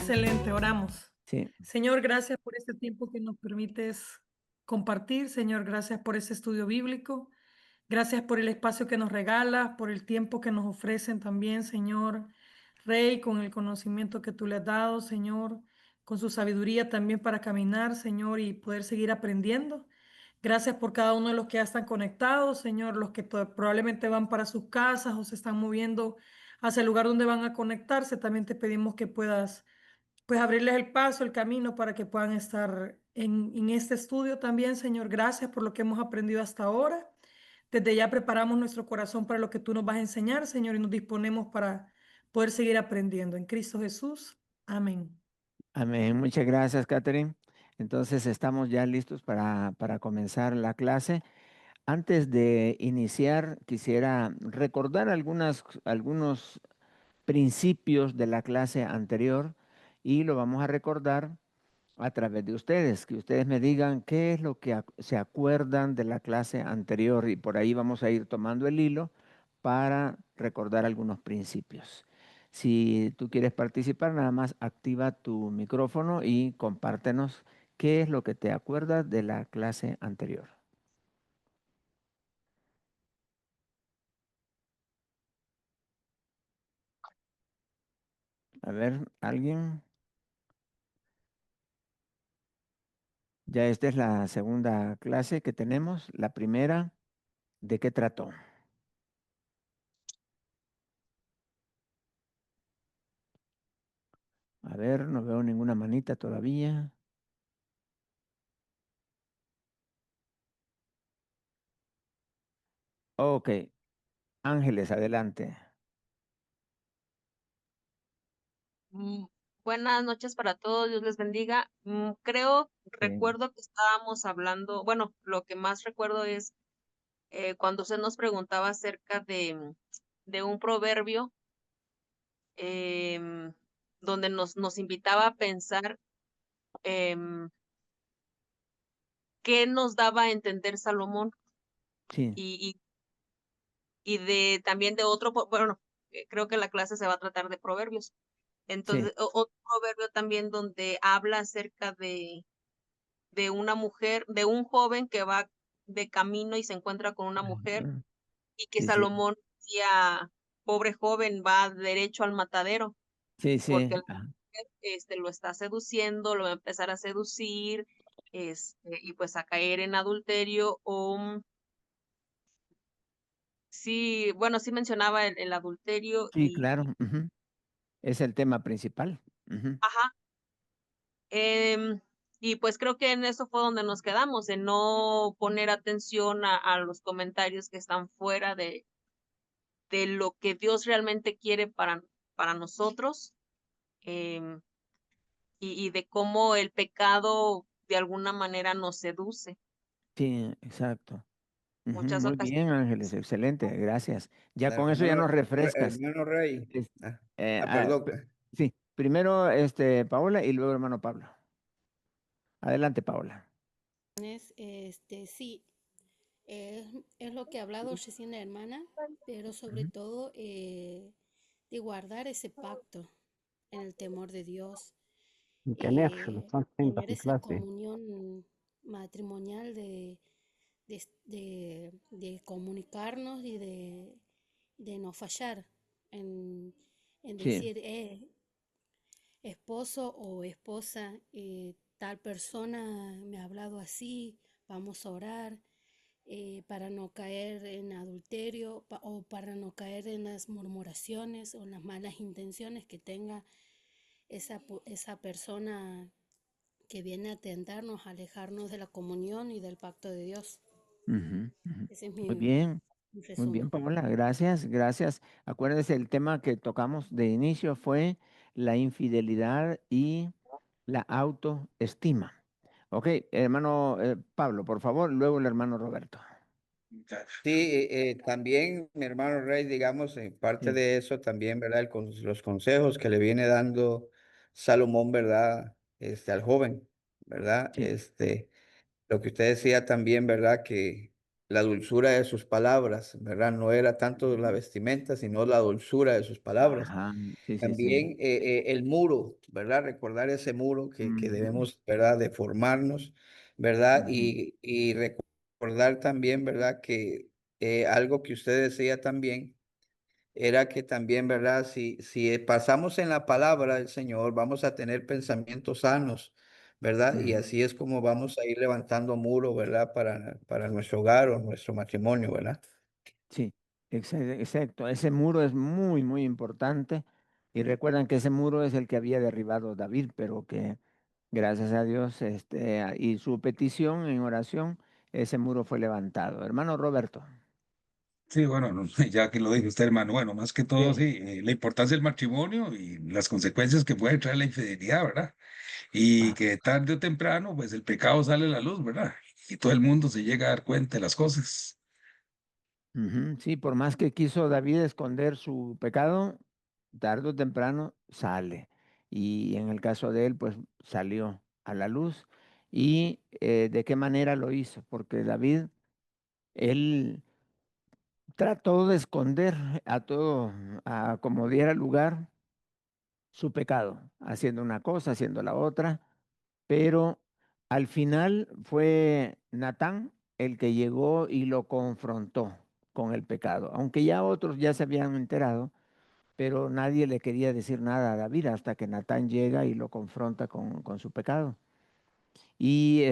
Excelente, oramos. Sí, Señor, gracias por este tiempo que nos permites compartir. Señor, gracias por ese estudio bíblico. Gracias por el espacio que nos regalas, por el tiempo que nos ofrecen también, Señor. Rey, con el conocimiento que tú le has dado, Señor, con su sabiduría también para caminar, Señor, y poder seguir aprendiendo. Gracias por cada uno de los que ya están conectados, Señor, los que probablemente van para sus casas o se están moviendo hacia el lugar donde van a conectarse. También te pedimos que puedas pues abrirles el paso, el camino para que puedan estar en este estudio también, Señor. Gracias por lo que hemos aprendido hasta ahora. Desde ya preparamos nuestro corazón para lo que tú nos vas a enseñar, Señor, y nos disponemos para poder seguir aprendiendo. En Cristo Jesús. Amén. amén. Muchas gracias, Catherine. Entonces estamos ya listos para comenzar la clase. Antes de iniciar, quisiera recordar algunos principios de la clase anterior y lo vamos a recordar a través de ustedes, que ustedes me digan qué es lo que se acuerdan de la clase anterior y por ahí vamos a ir tomando el hilo para recordar algunos principios. Si tú quieres participar, nada más activa tu micrófono y compártenos qué es lo que te acuerdas de la clase anterior. A ver, ¿alguien? Ya esta es la segunda clase que tenemos. La primera, ¿de qué trató? A ver, no veo ninguna manita todavía. Ok, Ángeles, adelante. Mm, Buenas noches para todos, Dios les bendiga. Sí, Recuerdo que estábamos hablando, bueno, lo que más recuerdo es cuando usted nos preguntaba acerca de un proverbio em, donde nos invitaba a pensar em, qué nos daba a entender Salomón sí, y, y de también de otro, bueno, creo que la clase se va a tratar de proverbios. sí. Entonces, otro proverbio también donde habla acerca de una mujer, de un joven que va de camino y se encuentra con una mujer Ajá, y que sí, sí, Salomón decía, pobre joven, va derecho al matadero, sí, porque sí. la mujer lo está seduciendo, lo va a empezar a seducir, y pues a caer en adulterio sí, bueno, sí mencionaba el adulterio Sí, claro. Ujú. Es el tema principal. Ujú. ajá, em, y pues creo que en eso fue donde nos quedamos, en no poner atención a los comentarios que están fuera de lo que Dios realmente quiere para nosotros, em, y de cómo el pecado de alguna manera nos seduce. Sí, exacto. Ujú, Muchas muy bien, ocasiones. Ángeles, excelente, gracias. Ya con eso ya Hermano, nos refrescas. hermano Rey. Es- Ah, eh, ah, perdón. p- sí, primero Paola y luego hermano Pablo. Adelante, Paola. Sí, es, es lo que ha hablado recién la hermana, pero sobre Ujú. todo de guardar ese pacto en el temor de Dios, tener esa comunión matrimonial de comunicarnos y de no fallar en Sí, decir, esposo o esposa, tal persona me ha hablado así, vamos a orar para no caer en adulterio o para no caer en las murmuraciones o las malas intenciones que tenga esa persona que viene a tentarnos, a alejarnos de la comunión y del pacto de Dios. ujú, ujú. Ese es Muy mi bien, resumen. Paola, gracias, gracias. Acuérdense, el tema que tocamos de inicio fue la infidelidad y la autoestima. Ok, hermano Pablo, por favor, luego el hermano Roberto. Sí, también mi hermano Rey, digamos, en parte Sí, de eso también, ¿verdad? Los consejos que le viene dando Salomón, ¿verdad? Al joven, ¿verdad? sí, Lo que usted decía también, ¿verdad? Que la dulzura de sus palabras, ¿verdad? No era tanto la vestimenta, sino la dulzura de sus palabras. Ajá, sí, sí, sí. También el muro, ¿verdad? Recordar ese muro que Ujú, debemos, ¿verdad? De formarnos, ¿verdad? ujú, Y recordar también, ¿verdad? Que algo que usted decía también era que también, ¿verdad? Si pasamos en la palabra del Señor, vamos a tener pensamientos sanos, ¿verdad? Y ujú. así es como vamos a ir levantando muro, ¿verdad? Para nuestro hogar o nuestro matrimonio, ¿verdad? Sí, exacto. Ese muro es muy, muy importante. Y recuerdan que ese muro es el que había derribado David, pero que gracias a Dios y su petición en oración, ese muro fue levantado. Hermano Roberto. Sí, bueno, ya que lo dijo usted, hermano, bueno, más que todo, Sí. sí, la importancia del matrimonio y las consecuencias que puede traer la infidelidad, ¿verdad? Y Ah, que tarde o temprano, pues el pecado sale a la luz, ¿verdad? Y todo el mundo se llega a dar cuenta de las cosas. ujú, sí, por más que quiso David esconder su pecado, tarde o temprano sale. Y en el caso de él, pues salió a la luz. ¿Y de qué manera lo hizo? Porque David, él trató de esconder a todo, a como diera lugar su pecado, haciendo una cosa, haciendo la otra, pero al final fue Natán el que llegó y lo confrontó con el pecado, aunque ya otros ya se habían enterado, pero nadie le quería decir nada a David hasta que Natán llega y lo confronta con su pecado. Y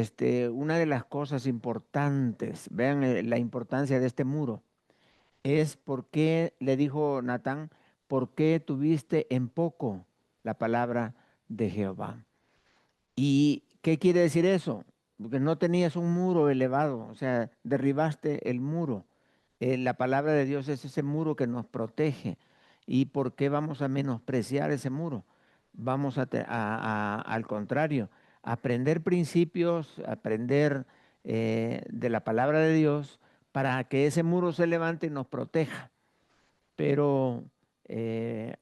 una de las cosas importantes, vean la importancia de este muro, es por qué le dijo Natán, ¿por qué tuviste en poco la palabra de Jehová? ¿Y qué quiere decir eso? Porque no tenías un muro elevado, o sea, derribaste el muro. La palabra de Dios es ese muro que nos protege. ¿Y por qué vamos a menospreciar ese muro? Vamos al contrario, aprender principios, aprender de la palabra de Dios para que ese muro se levante y nos proteja. Pero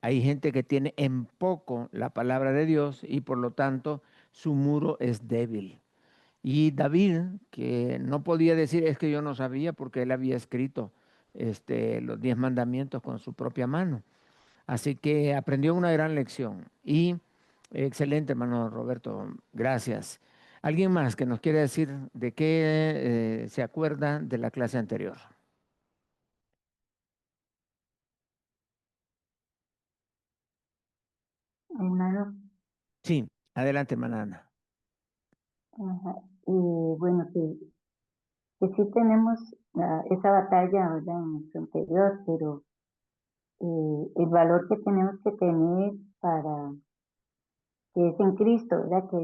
hay gente que tiene en poco la palabra de Dios y por lo tanto su muro es débil. Y David, que no podía decir es que yo no sabía porque él había escrito los 10 mandamientos con su propia mano. Así que aprendió una gran lección. Y excelente, hermano Roberto, gracias. ¿Alguien más que nos quiere decir de qué se acuerda de la clase anterior? Hermano, Sí, adelante, hermana Ana. ajá, y bueno, que sí tenemos esa batalla, ¿verdad? En nuestro interior, pero el valor que tenemos que tener para que es en Cristo, ¿verdad? Que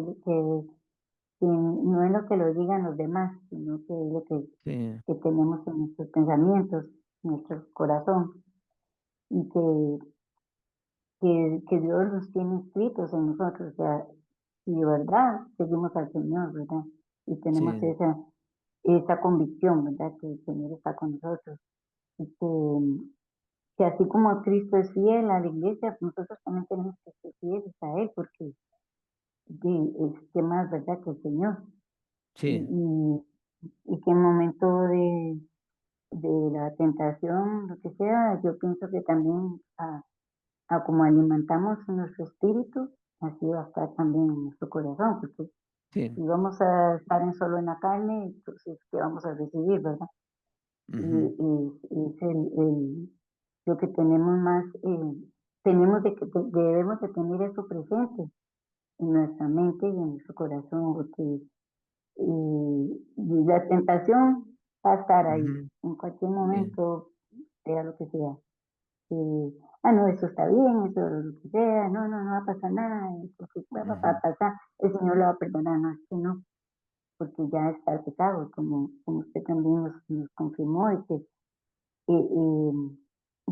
no es lo que lo digan los demás, sino que es lo Sí, que tenemos en nuestros pensamientos, en nuestro corazón, y que Dios los tiene escritos en nosotros, o sea, y de verdad seguimos al Señor, ¿verdad? Y tenemos sí, esa convicción, ¿verdad? Que el Señor está con nosotros. Y que así como Cristo es fiel a la iglesia, nosotros también tenemos que ser fieles a Él, porque es que más, ¿verdad? Que el Señor. Y, sí, y que en momento de la tentación, lo que sea, yo pienso que también a como alimentamos nuestro espíritu, así va a estar también en nuestro corazón, porque sí. si vamos a estar en solo en la carne, entonces, ¿qué vamos a recibir, verdad? Ujú, Y es lo que tenemos más, tenemos debemos de tener eso presente en nuestra mente y en nuestro corazón, porque y la tentación va a estar ahí, ujú, en cualquier sí, momento, sea lo que sea. No, eso está bien, eso lo que sea, no va a pasar nada, porque va ujú, a pasar, el Señor lo va a perdonar, no, es que no, porque ya está el pecado, como usted también nos confirmó, de que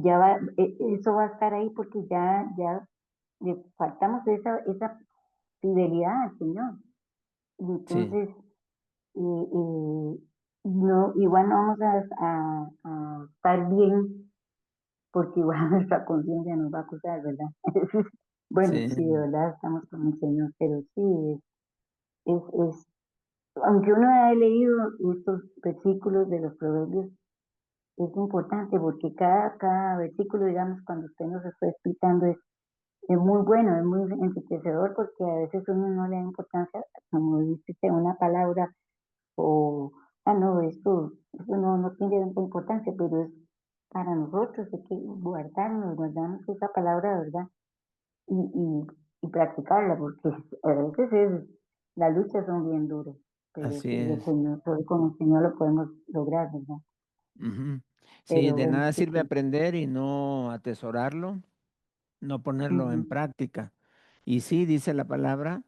ya va, eso va a estar ahí porque ya le faltamos esa fidelidad al Señor. Y sí, entonces, no, igual no vamos a estar bien porque igual nuestra conciencia nos va a acusar, ¿verdad? Bueno, sí, de sí, verdad estamos con el Señor, pero sí, es, es, aunque uno ha leído estos versículos de los proverbios, es importante porque cada versículo, digamos, cuando usted nos está explicando, es muy bueno, es muy enriquecedor porque a veces uno no le da importancia, como dice usted, una palabra o, no, esto no tiene tanta importancia, pero es para nosotros, hay que guardarnos esa palabra, ¿verdad? Y, y, y practicarla, porque a veces las luchas son bien duras, pero Así sí, el es. Señor, solo con el Señor lo podemos lograr, ¿verdad? Ujú. Sí, Pero de bueno, nada sí, sirve sí. aprender y no atesorarlo, no ponerlo en Ujú, práctica. Y sí, dice la palabra,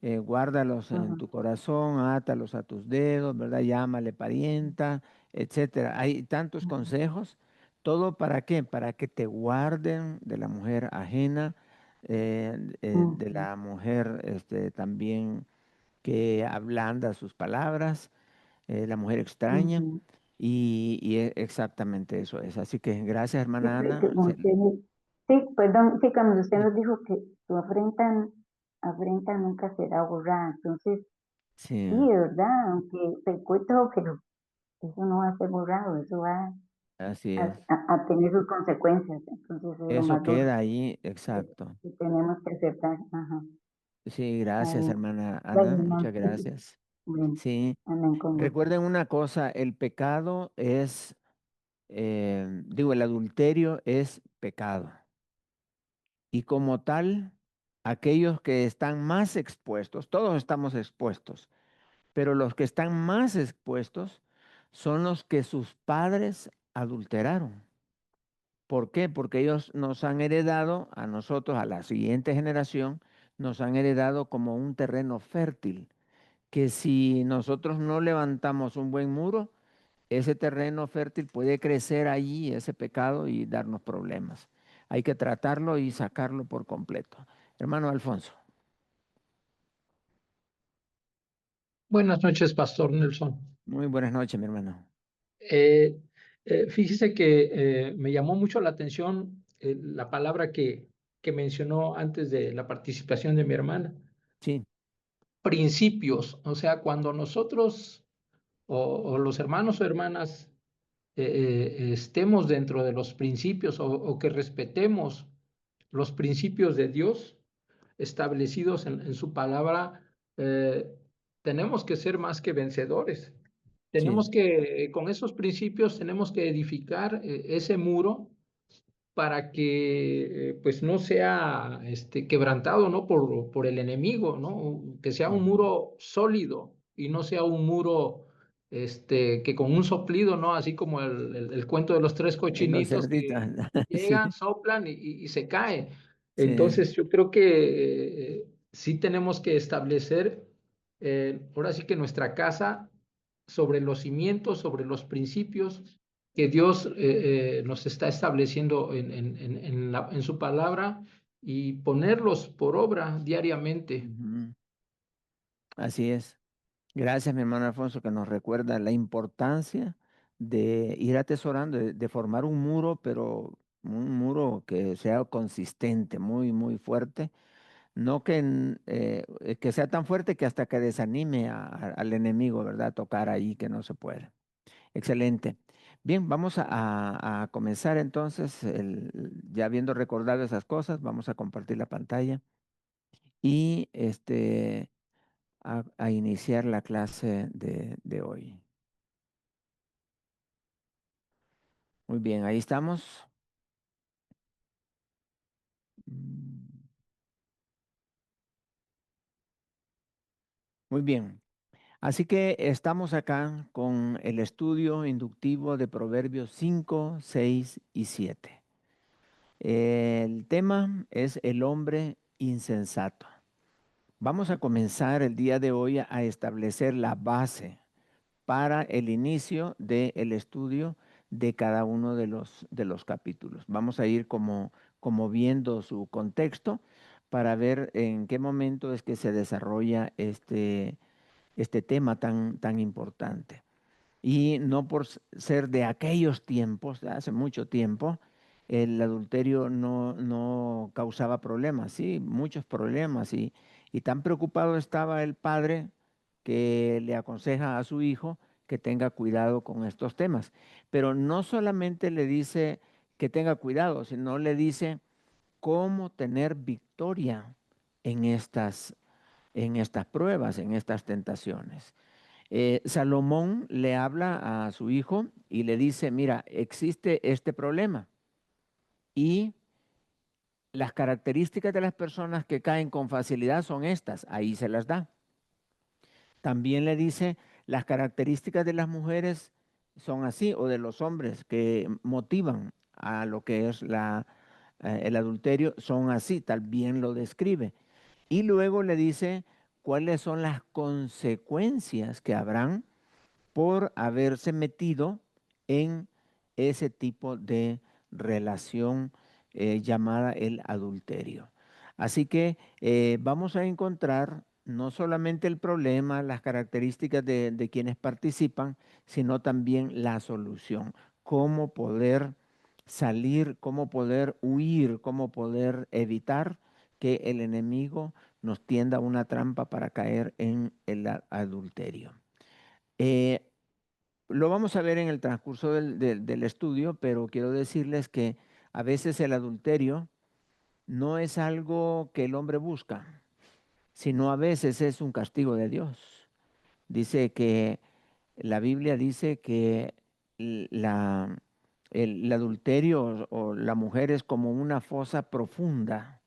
guárdalos en ujú, tu corazón, átalos a tus dedos, ¿verdad? Llámale parienta, etcétera. Hay tantos ujú, consejos. ¿Todo para qué? Para que te guarden de la mujer ajena, de ujú, la mujer también que ablanda sus palabras, la mujer extraña. ujú. Y exactamente eso es. Así que gracias, Sí, hermana que Ana. como usted sí, perdón, sí, cuando usted Sí, nos dijo que su afrenta nunca será borrada, entonces, sí, sí, de verdad, aunque pecó y todo, pero eso no va a ser borrado, eso va así es. a tener sus consecuencias, entonces es lo Eso más duro queda ahí, que, exacto. que tenemos que aceptar. Ajá. Sí, gracias, Ahí. hermana Bueno, Ana. hermano, Muchas gracias. bueno, Sí, amén con gusto. recuerden una cosa, el pecado es, el adulterio es pecado. Y como tal, aquellos que están más expuestos, todos estamos expuestos, pero los que están más expuestos son los que sus padres adulteraron. ¿Por qué? Porque ellos nos han heredado, a nosotros, a la siguiente generación, nos han heredado como un terreno fértil, que si nosotros no levantamos un buen muro, ese terreno fértil puede crecer allí, ese pecado, y darnos problemas. Hay que tratarlo y sacarlo por completo. Hermano Alfonso, Buenas noches, Pastor Nelson. muy buenas noches, mi hermano. Eh, Fíjese que me llamó mucho la atención la palabra que mencionó antes de la participación de mi hermana. Sí, Principios, o sea, cuando nosotros o los hermanos o hermanas estemos dentro de los principios o que respetemos los principios de Dios establecidos en su palabra, tenemos que ser más que vencedores. sí, Tenemos que, con esos principios, tenemos que edificar ese muro para que pues no sea quebrantado, ¿no? por el enemigo, ¿no? Que sea un ujú, muro sólido y no sea un muro que con un soplido, ¿no? Así como el cuento de los tres los cochinitos cerditos, que sí, llegan, soplan y se cae. sí, Entonces yo creo que sí tenemos que establecer ahora sí que nuestra casa sobre los cimientos, sobre los principios que Dios nos está estableciendo en su palabra y ponerlos por obra diariamente. ujú, así es. Gracias, mi hermano Alfonso, que nos recuerda la importancia de ir atesorando, de formar un muro, pero un muro que sea consistente, muy, muy fuerte. No que sea tan fuerte que hasta que desanime al enemigo, ¿verdad? Tocar ahí que no se puede. Excelente. Bien, vamos a comenzar entonces, ya habiendo recordado esas cosas, vamos a compartir la pantalla y a iniciar la clase de hoy. Muy bien, ahí estamos. Mm, Muy bien. Así que estamos acá con el estudio inductivo de Proverbios 5, 6 y 7. El tema es el hombre insensato. Vamos a comenzar el día de hoy a establecer la base para el inicio del estudio de cada uno de los capítulos. Vamos a ir como viendo su contexto para ver en qué momento es que se desarrolla este tema tan importante. Y no por ser de aquellos tiempos, de hace mucho tiempo, el adulterio no causaba problemas, sí, muchos problemas. Y tan preocupado estaba el padre que le aconseja a su hijo que tenga cuidado con estos temas. Pero no solamente le dice que tenga cuidado, sino le dice cómo tener victoria en estas pruebas, en estas tentaciones. Salomón le habla a su hijo y le dice, mira, existe este problema y las características de las personas que caen con facilidad son estas, ahí se las da. También le dice, las características de las mujeres son así, o de los hombres que motivan a lo que es el adulterio, son así, también lo describe. Y luego le dice cuáles son las consecuencias que habrán por haberse metido en ese tipo de relación llamada el adulterio. Así que vamos a encontrar no solamente el problema, las características de quienes participan, sino también la solución, cómo poder salir, cómo poder huir, cómo poder evitar que el enemigo nos tienda una trampa para caer en el adulterio. Lo vamos a ver en el transcurso del estudio, pero quiero decirles que a veces el adulterio no es algo que el hombre busca, sino a veces es un castigo de Dios. Dice que la Biblia dice que el adulterio o la mujer es como una fosa profunda,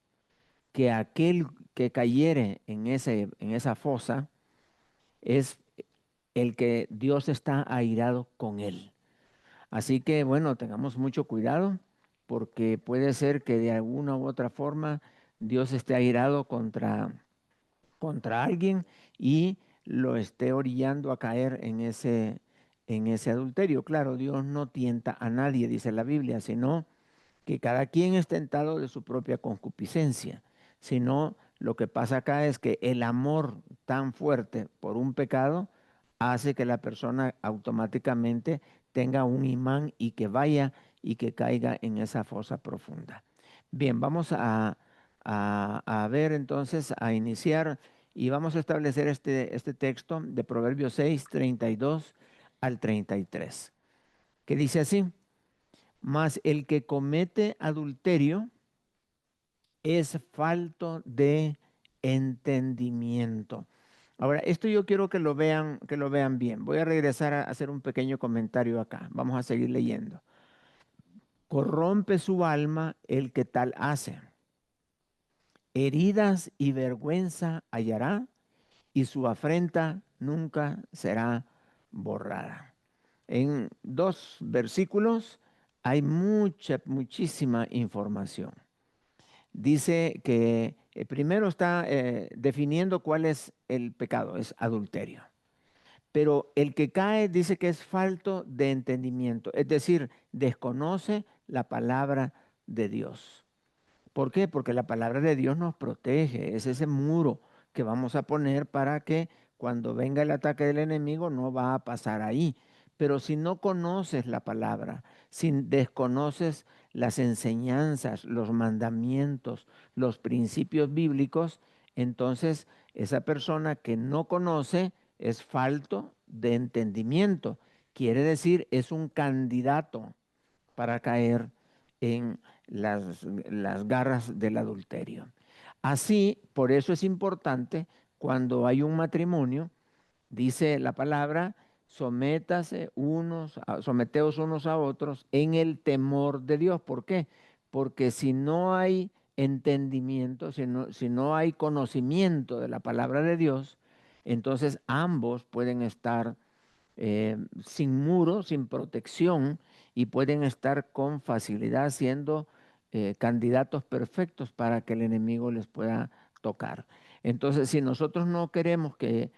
que aquel que cayere en esa fosa es el que Dios está airado con él. Así que bueno, tengamos mucho cuidado porque puede ser que de alguna u otra forma Dios esté airado contra alguien y lo esté orillando a caer en ese adulterio. Claro, Dios no tienta a nadie, dice la Biblia, sino que cada quien es tentado de su propia concupiscencia. Sino lo que pasa acá es que el amor tan fuerte por un pecado hace que la persona automáticamente tenga un imán y que vaya y que caiga en esa fosa profunda. Bien, vamos a ver entonces, a iniciar y vamos a establecer este texto de Proverbios 6, 32 al 33, que dice así: mas el que comete adulterio es falto de entendimiento. Ahora, esto yo quiero que lo vean bien. Voy a regresar a hacer un pequeño comentario acá. Vamos a seguir leyendo. Corrompe su alma el que tal hace. Heridas y vergüenza hallará, y su afrenta nunca será borrada. En 2 versículos hay muchísima información. Dice que primero está definiendo cuál es el pecado, es adulterio. Pero el que cae dice que es falto de entendimiento, es decir, desconoce la palabra de Dios. ¿Por qué? Porque la palabra de Dios nos protege, es ese muro que vamos a poner para que cuando venga el ataque del enemigo no va a pasar ahí. Pero si no conoces la palabra, si desconoces las enseñanzas, los mandamientos, los principios bíblicos, entonces esa persona que no conoce es falto de entendimiento. Quiere decir, es un candidato para caer en las garras del adulterio. Así, por eso es importante cuando hay un matrimonio, dice la palabra, someteos unos a otros en el temor de Dios. ¿Por qué? Porque si no hay entendimiento, si no hay conocimiento de la palabra de Dios, entonces ambos pueden estar sin muro, sin protección, y pueden estar con facilidad siendo candidatos perfectos para que el enemigo les pueda tocar. Entonces, si nosotros no queremos que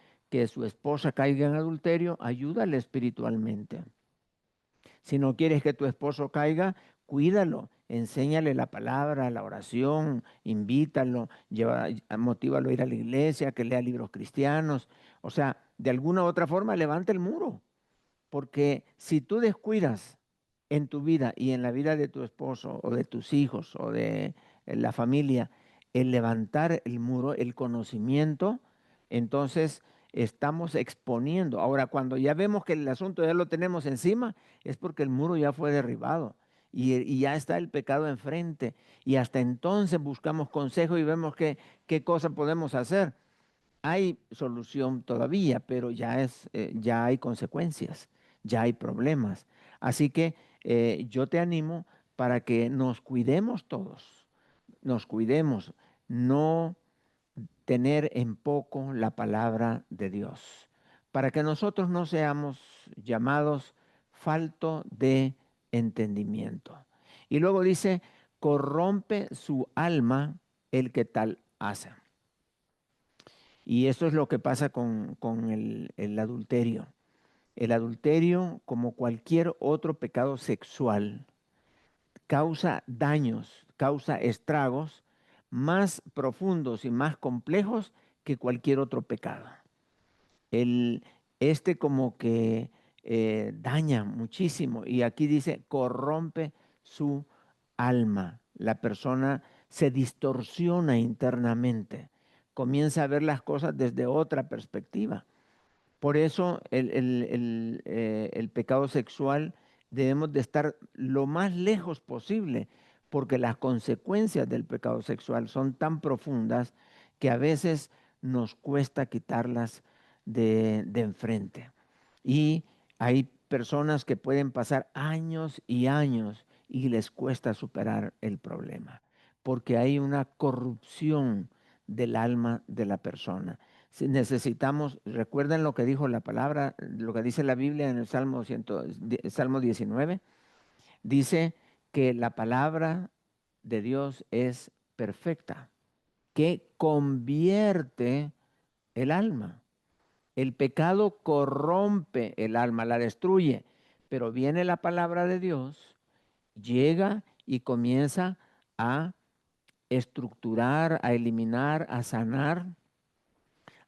su esposa caiga en adulterio, ayúdale espiritualmente. Si no quieres que tu esposo caiga, cuídalo, enséñale la palabra, la oración, invítalo, motívalo a ir a la iglesia, que lea libros cristianos. O sea, de alguna u otra forma, levanta el muro. Porque si tú descuidas en tu vida y en la vida de tu esposo o de tus hijos o de la familia, el levantar el muro, el conocimiento, entonces estamos exponiendo. Ahora, cuando ya vemos que el asunto ya lo tenemos encima, es porque el muro ya fue derribado y ya está el pecado enfrente. Y hasta entonces buscamos consejo y vemos qué cosa podemos hacer. Hay solución todavía, pero ya hay consecuencias, ya hay problemas. Así que yo te animo para que nos cuidemos todos, nos cuidemos, no tener en poco la palabra de Dios, para que nosotros no seamos llamados falto de entendimiento. Y luego dice, corrompe su alma el que tal hace. Y eso es lo que pasa con el adulterio. El adulterio, como cualquier otro pecado sexual, causa daños, causa estragos más profundos y más complejos que cualquier otro pecado. El, como que daña muchísimo y aquí dice corrompe su alma. La persona se distorsiona internamente, comienza a ver las cosas desde otra perspectiva. Por eso el pecado sexual debemos de estar lo más lejos posible, porque las consecuencias del pecado sexual son tan profundas que a veces nos cuesta quitarlas de enfrente. Y hay personas que pueden pasar años y años y les cuesta superar el problema, porque hay una corrupción del alma de la persona. Si necesitamos, recuerden lo que dijo la palabra, lo que dice la Biblia en el Salmo 19, dice que la palabra de Dios es perfecta, que convierte el alma. El pecado corrompe el alma, la destruye, pero viene la palabra de Dios, llega y comienza a estructurar, a eliminar, a sanar,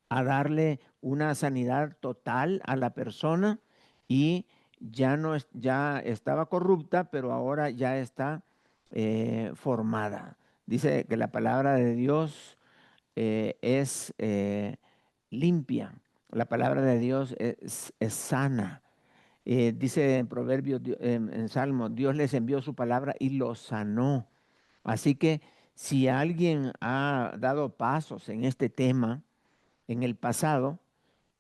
a darle una sanidad total a la persona y ya estaba corrupta, pero ahora ya está formada. Dice que la palabra de Dios es limpia, la palabra de Dios es sana. Dice en Proverbios, en Salmo, Dios les envió su palabra y los sanó. Así que si alguien ha dado pasos en este tema, en el pasado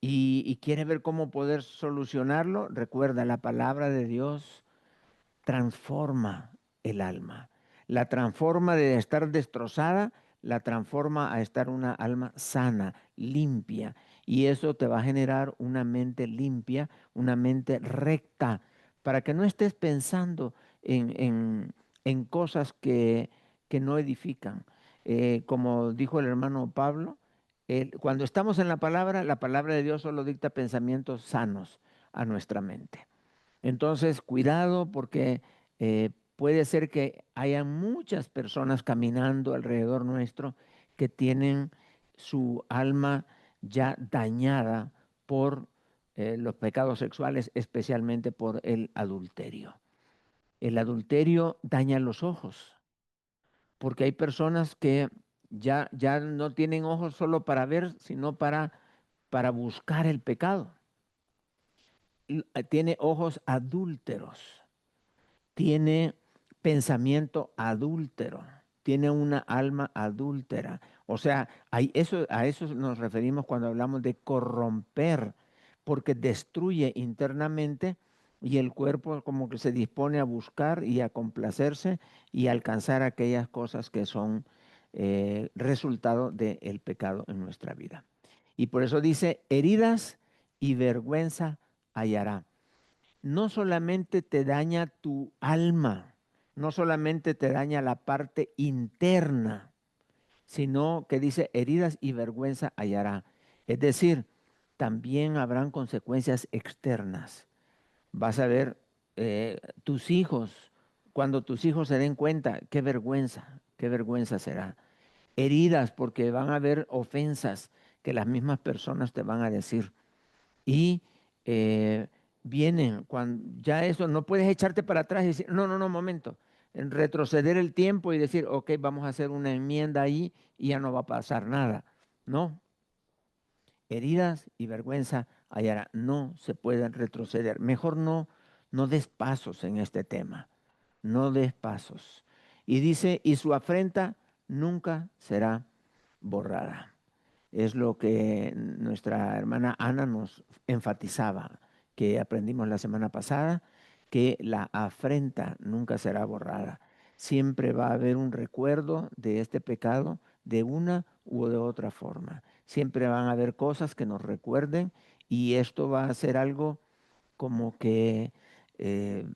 y quiere ver cómo poder solucionarlo, recuerda, la palabra de Dios transforma el alma. La transforma de estar destrozada, la transforma a estar una alma sana, limpia. Y eso te va a generar una mente limpia, una mente recta, para que no estés pensando en cosas que no edifican. Como dijo el hermano Pablo, cuando estamos en la palabra de Dios solo dicta pensamientos sanos a nuestra mente. Entonces, cuidado porque puede ser que haya muchas personas caminando alrededor nuestro que tienen su alma ya dañada por los pecados sexuales, especialmente por el adulterio. El adulterio daña los ojos, porque hay personas que ya no tienen ojos solo para ver, sino para buscar el pecado. Tiene ojos adúlteros, tiene pensamiento adúltero, tiene una alma adúltera. O sea, a eso nos referimos cuando hablamos de corromper, porque destruye internamente y el cuerpo como que se dispone a buscar y a complacerse y a alcanzar aquellas cosas que son resultado del pecado en nuestra vida. Y por eso dice, heridas y vergüenza hallará. No solamente te daña tu alma, no solamente te daña la parte interna, sino que dice heridas y vergüenza hallará. Es decir, también habrán consecuencias externas. Vas a ver tus hijos, cuando tus hijos se den cuenta, qué vergüenza será. Heridas porque van a haber ofensas que las mismas personas te van a decir. Y vienen, cuando ya eso, no puedes echarte para atrás y decir, no, momento, en retroceder el tiempo y decir, ok, vamos a hacer una enmienda ahí y ya no va a pasar nada. No, heridas y vergüenza hallará. No se pueden retroceder. Mejor no des pasos en este tema. No des pasos. Y dice, y su afrenta nunca será borrada. Es lo que nuestra hermana Ana nos enfatizaba, que aprendimos la semana pasada, que la afrenta nunca será borrada. Siempre va a haber un recuerdo de este pecado de una u de otra forma. Siempre van a haber cosas que nos recuerden y esto va a ser algo como que eh,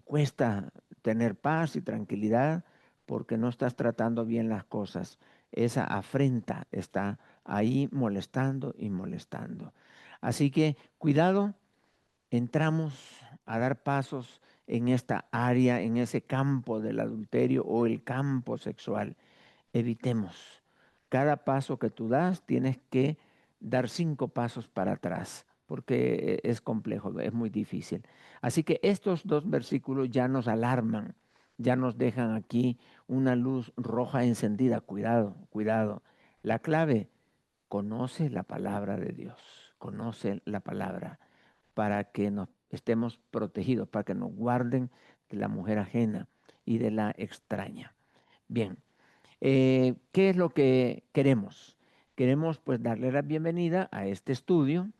cuesta tener paz y tranquilidad porque no estás tratando bien las cosas. Esa afrenta está ahí molestando y molestando. Así que cuidado, entramos a dar pasos en esta área, en ese campo del adulterio o el campo sexual. Evitemos. Cada paso que tú das tienes que dar 5 pasos para atrás, porque es complejo, es muy difícil. Así que estos 2 versículos ya nos alarman, ya nos dejan aquí una luz roja encendida. Cuidado, cuidado. La clave, conoce la palabra de Dios, conoce la palabra para que nos estemos protegidos, para que nos guarden de la mujer ajena y de la extraña. Bien. ¿Qué es lo que queremos? Queremos pues darle la bienvenida a este estudio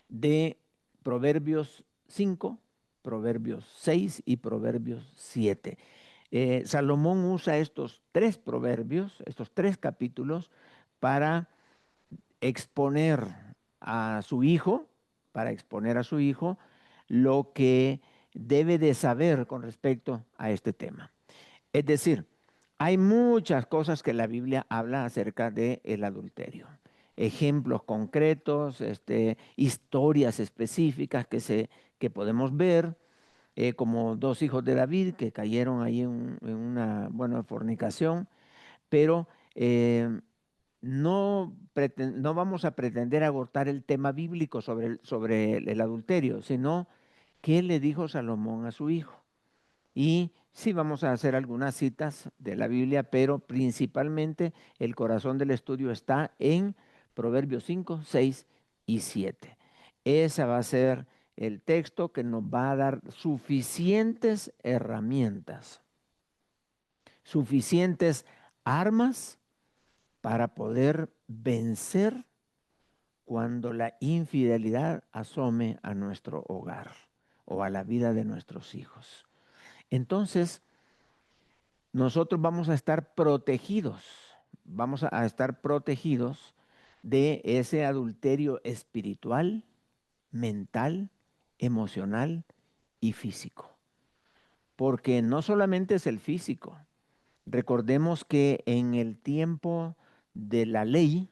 de Proverbios 5, Proverbios 6 y Proverbios 7. Salomón usa estos 3 proverbios, estos 3 capítulos, para exponer a su hijo, para exponer a su hijo lo que debe de saber con respecto a este tema. Es decir, hay muchas cosas que la Biblia habla acerca del adulterio. Ejemplos concretos, historias específicas que podemos ver, como 2 hijos de David que cayeron ahí en una buena fornicación, pero no vamos a pretender agotar el tema bíblico sobre el adulterio, sino qué le dijo Salomón a su hijo. Y sí vamos a hacer algunas citas de la Biblia, pero principalmente el corazón del estudio está en Proverbios 5, 6 y 7. Ese va a ser el texto que nos va a dar suficientes herramientas, suficientes armas para poder vencer cuando la infidelidad asome a nuestro hogar o a la vida de nuestros hijos. Entonces, nosotros vamos a estar protegidos, vamos a estar protegidos de ese adulterio espiritual, mental, emocional y físico. Porque no solamente es el físico. Recordemos que en el tiempo de la ley,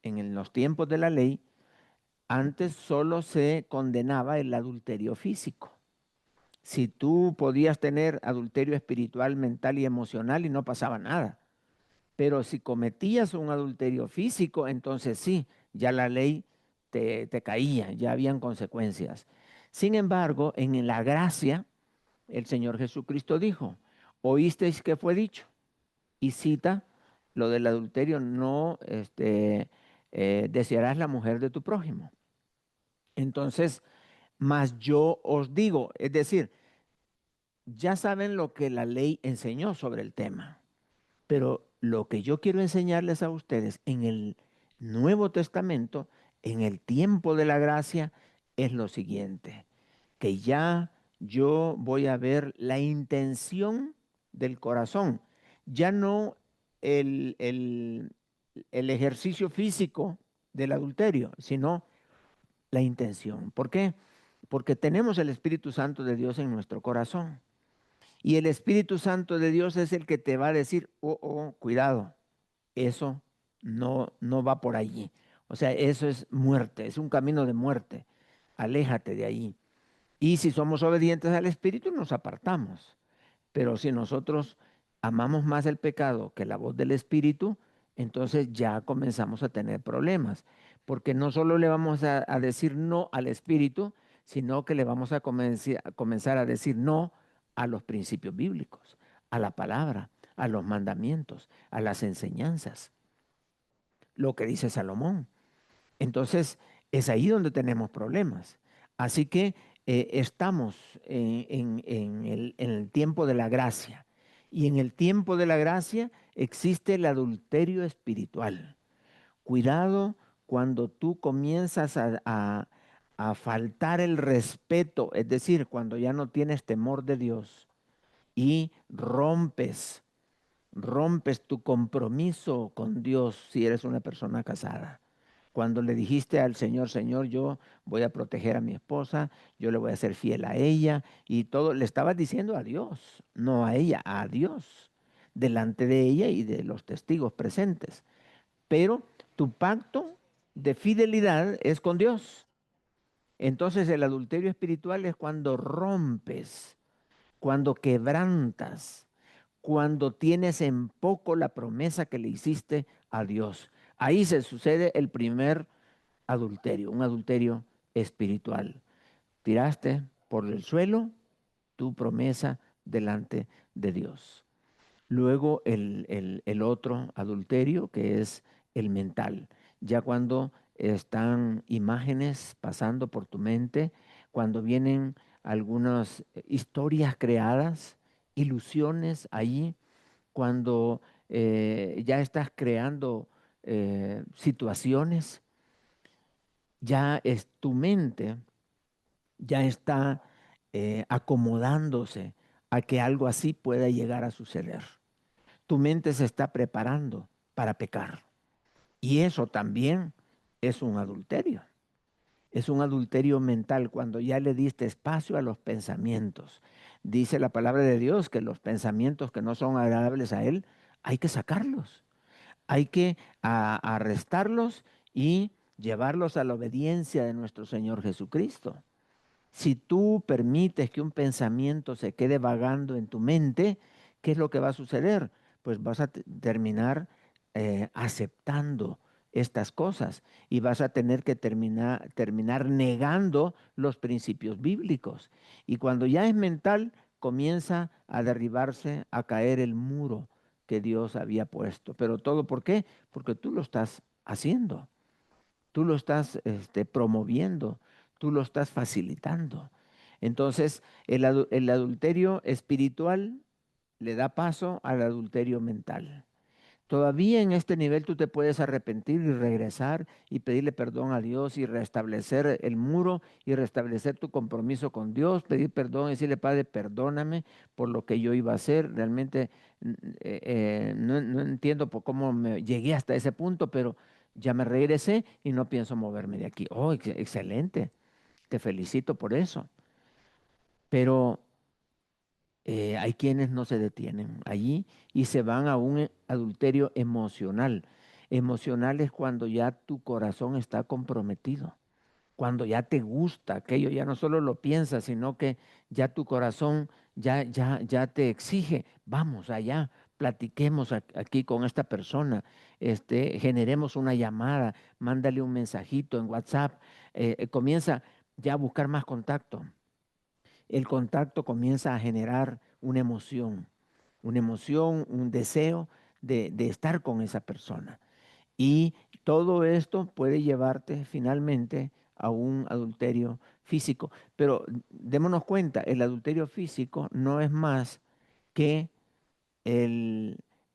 los tiempos de la ley, antes solo se condenaba el adulterio físico. Si tú podías tener adulterio espiritual, mental y emocional y no pasaba nada. Pero si cometías un adulterio físico, entonces sí, ya la ley te caía, ya habían consecuencias. Sin embargo, en la gracia, el Señor Jesucristo dijo, oísteis que fue dicho, y cita lo del adulterio, no desearás la mujer de tu prójimo. Entonces, mas yo os digo, es decir, ya saben lo que la ley enseñó sobre el tema. Pero lo que yo quiero enseñarles a ustedes en el Nuevo Testamento, en el tiempo de la gracia, es lo siguiente, que ya yo voy a ver la intención del corazón, ya no el ejercicio físico del adulterio, sino la intención. ¿Por qué? Porque tenemos el Espíritu Santo de Dios en nuestro corazón. Y el Espíritu Santo de Dios es el que te va a decir, cuidado, eso no va por allí. O sea, eso es muerte, es un camino de muerte. Aléjate de ahí. Y si somos obedientes al Espíritu, nos apartamos. Pero si nosotros amamos más el pecado que la voz del Espíritu, entonces ya comenzamos a tener problemas. Porque no solo le vamos a decir no al Espíritu, sino que le vamos a comenzar a decir no a los principios bíblicos, a la palabra, a los mandamientos, a las enseñanzas. Lo que dice Salomón. Entonces, es ahí donde tenemos problemas. Así que estamos en el tiempo de la gracia. Y en el tiempo de la gracia existe el adulterio espiritual. Cuidado cuando tú comienzas a faltar el respeto, es decir, cuando ya no tienes temor de Dios y rompes tu compromiso con Dios si eres una persona casada. Cuando le dijiste al Señor, Señor, yo voy a proteger a mi esposa, yo le voy a ser fiel a ella y todo, le estabas diciendo a Dios, no a ella, a Dios, delante de ella y de los testigos presentes. Pero tu pacto de fidelidad es con Dios. Entonces el adulterio espiritual es cuando rompes, cuando quebrantas, cuando tienes en poco la promesa que le hiciste a Dios. Ahí se sucede el primer adulterio, un adulterio espiritual. Tiraste por el suelo tu promesa delante de Dios. Luego el otro adulterio, que es el mental. Ya cuando están imágenes pasando por tu mente, cuando vienen algunas historias creadas, ilusiones allí, cuando ya estás creando situaciones, ya es tu mente, ya está acomodándose a que algo así pueda llegar a suceder. Tu mente se está preparando para pecar. Y eso también es un adulterio. Es un adulterio mental cuando ya le diste espacio a los pensamientos. Dice la palabra de Dios que los pensamientos que no son agradables a Él, hay que sacarlos. Hay que arrestarlos y llevarlos a la obediencia de nuestro Señor Jesucristo. Si tú permites que un pensamiento se quede vagando en tu mente, ¿qué es lo que va a suceder? Pues vas a terminar aceptando estas cosas y vas a tener que terminar negando los principios bíblicos. Y cuando ya es mental, comienza a derribarse, a caer el muro que Dios había puesto. Pero todo ¿por qué? Porque tú lo estás haciendo. Tú lo estás promoviendo, tú lo estás facilitando. Entonces, el adulterio espiritual le da paso al adulterio mental. Todavía en este nivel tú te puedes arrepentir y regresar y pedirle perdón a Dios y restablecer el muro y restablecer tu compromiso con Dios, pedir perdón y decirle, Padre, perdóname por lo que yo iba a hacer. Realmente no entiendo por cómo me llegué hasta ese punto, pero ya me regresé y no pienso moverme de aquí. Oh, excelente. Te felicito por eso. Pero hay quienes no se detienen allí y se van a un adulterio emocional. Emocional es cuando ya tu corazón está comprometido, cuando ya te gusta aquello, ya no solo lo piensas, sino que ya tu corazón ya te exige, vamos allá, platiquemos aquí con esta persona, generemos una llamada, mándale un mensajito en WhatsApp, comienza ya a buscar más contacto. El contacto comienza a generar una emoción, un deseo de estar con esa persona. Y todo esto puede llevarte finalmente a un adulterio físico. Pero démonos cuenta, el adulterio físico no es más que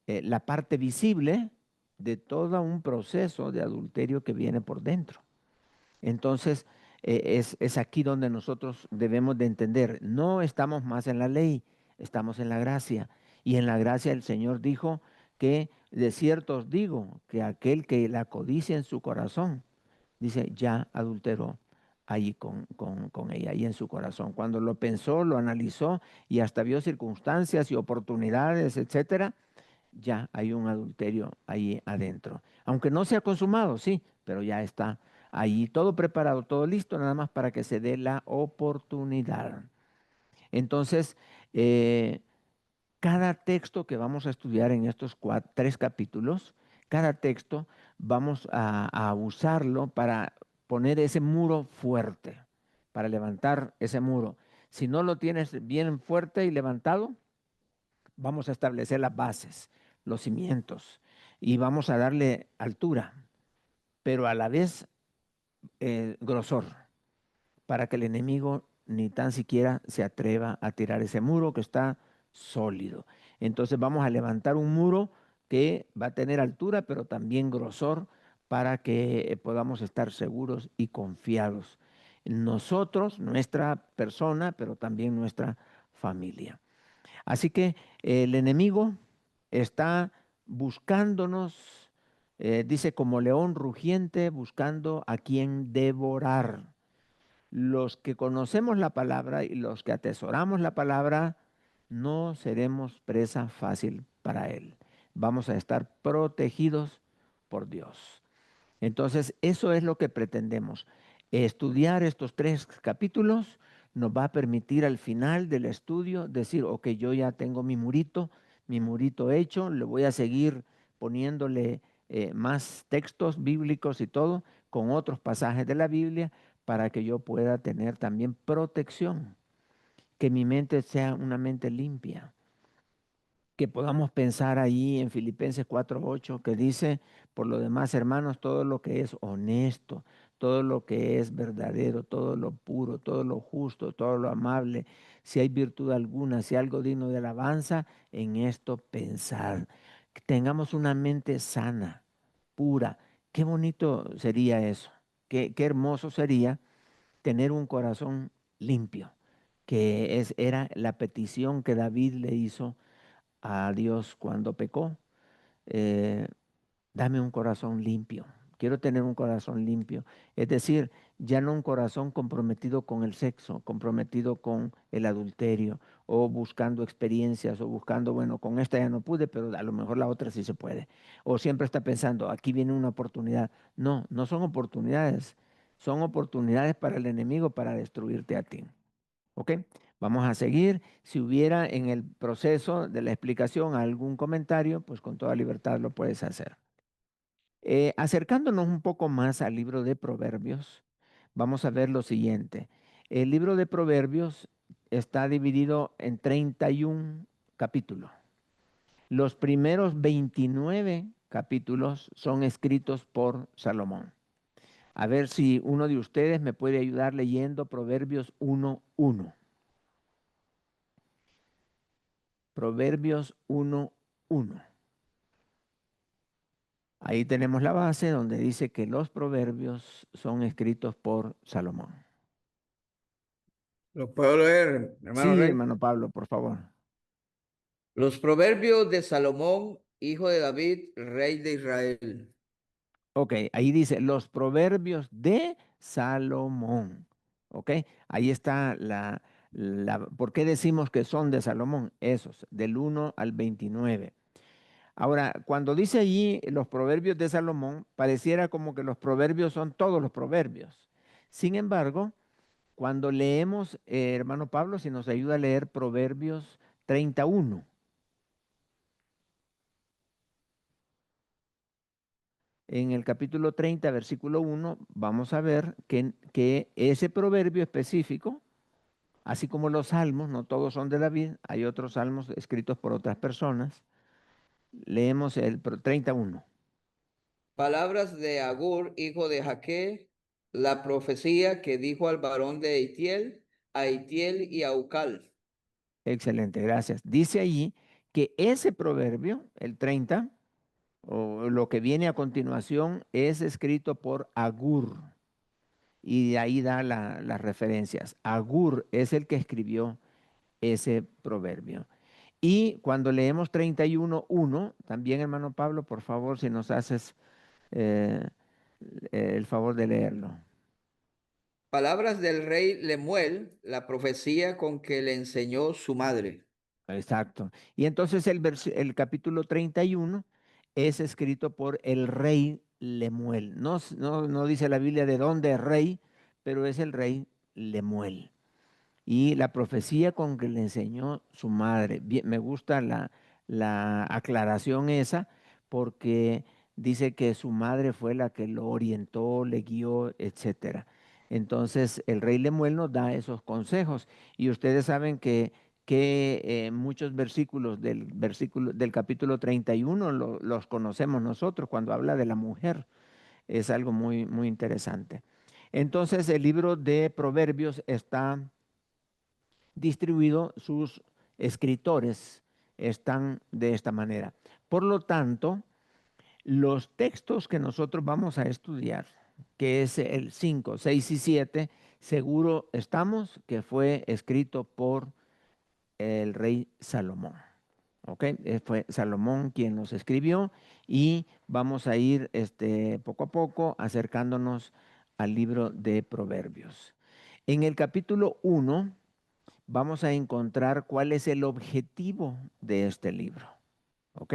la parte visible de todo un proceso de adulterio que viene por dentro. Entonces, es aquí donde nosotros debemos de entender, no estamos más en la ley, estamos en la gracia. Y en la gracia el Señor dijo que de cierto os digo que aquel que la codicia en su corazón, dice, ya adulteró ahí con ella, ahí en su corazón. Cuando lo pensó, lo analizó y hasta vio circunstancias y oportunidades, etcétera, ya hay un adulterio ahí adentro. Aunque no se ha consumado, sí, pero ya está ahí todo preparado, todo listo, nada más para que se dé la oportunidad. Entonces, cada texto que vamos a estudiar en estos 3 capítulos, cada texto vamos a usarlo para poner ese muro fuerte, para levantar ese muro. Si no lo tienes bien fuerte y levantado, vamos a establecer las bases, los cimientos y vamos a darle altura, pero a la vez grosor, para que el enemigo ni tan siquiera se atreva a tirar ese muro que está sólido. Entonces vamos a levantar un muro que va a tener altura, pero también grosor, para que podamos estar seguros y confiados. Nosotros, nuestra persona, pero también nuestra familia. Así que el enemigo está buscándonos, dice, como león rugiente, buscando a quien devorar. Los que conocemos la palabra y los que atesoramos la palabra, no seremos presa fácil para él. Vamos a estar protegidos por Dios. Entonces, eso es lo que pretendemos. Estudiar estos 3 capítulos nos va a permitir al final del estudio decir, ok, yo ya tengo mi murito hecho, le voy a seguir poniéndole más textos bíblicos y todo, con otros pasajes de la Biblia, para que yo pueda tener también protección, que mi mente sea una mente limpia, que podamos pensar ahí en Filipenses 4:8, que dice, por lo demás, hermanos, todo lo que es honesto, todo lo que es verdadero, todo lo puro, todo lo justo, todo lo amable, si hay virtud alguna, si hay algo digno de alabanza, en esto pensar. Que tengamos una mente sana, pura. Qué bonito sería eso. Qué hermoso sería tener un corazón limpio, que era la petición que David le hizo a Dios cuando pecó. eh, Dame un corazón limpio. Quiero tener un corazón limpio. Es decir, ya no un corazón comprometido con el sexo, comprometido con el adulterio, o buscando experiencias, o buscando, bueno, con esta ya no pude, pero a lo mejor la otra sí se puede. O siempre está pensando, aquí viene una oportunidad. No, no son oportunidades. Son oportunidades para el enemigo para destruirte a ti. ¿Ok? Vamos a seguir. Si hubiera en el proceso de la explicación algún comentario, pues con toda libertad lo puedes hacer. Acercándonos un poco más al libro de Proverbios, vamos a ver lo siguiente. El libro de Proverbios está dividido en 31 capítulos. Los primeros 29 capítulos son escritos por Salomón. A ver si uno de ustedes me puede ayudar leyendo Proverbios 1:1. Proverbios 1:1. Ahí tenemos la base donde dice que los proverbios son escritos por Salomón. ¿Lo puedo leer, hermano Sí, Rey? hermano Pablo, por favor. Los proverbios de Salomón, hijo de David, rey de Israel. Ok, ahí dice los proverbios de Salomón. Ok, ahí está ¿por qué decimos que son de Salomón? Esos, del 1 al 29. Ahora, cuando dice allí los proverbios de Salomón, pareciera como que los proverbios son todos los proverbios. Sin embargo, cuando leemos, hermano Pablo, si nos ayuda a leer Proverbios 31. En el capítulo 30, versículo 1, vamos a ver que ese proverbio específico, así como los salmos, no todos son de David, hay otros salmos escritos por otras personas. Leemos el 31. Palabras de Agur, hijo de Jaque, la profecía que dijo al varón de a Itiel y a Ucal. Excelente, gracias. Dice allí que ese proverbio, el 30, o lo que viene a continuación, es escrito por Agur. Y de ahí da las referencias. Agur es el que escribió ese proverbio. Y cuando leemos 31:1, también hermano Pablo, por favor, si nos haces eh, el favor de leerlo. Palabras del rey Lemuel, la profecía con que le enseñó su madre. Exacto. Y entonces el capítulo 31 es escrito por el rey Lemuel. No dice la Biblia de dónde es rey, pero es el rey Lemuel. Y la profecía con que le enseñó su madre. Bien, me gusta la aclaración esa, porque dice que su madre fue la que lo orientó, le guió, etcétera. Entonces el rey Lemuel nos da esos consejos. Y ustedes saben que muchos versículos del capítulo 31 los conocemos nosotros cuando habla de la mujer. Es algo muy, muy interesante. Entonces el libro de Proverbios está distribuido, sus escritores están de esta manera. Por lo tanto, los textos que nosotros vamos a estudiar, que es el 5, 6 y 7, seguro estamos que fue escrito por el rey Salomón. ¿Ok? Fue Salomón quien los escribió y vamos a ir poco a poco acercándonos al libro de Proverbios. En el capítulo 1 vamos a encontrar cuál es el objetivo de este libro. ¿Ok?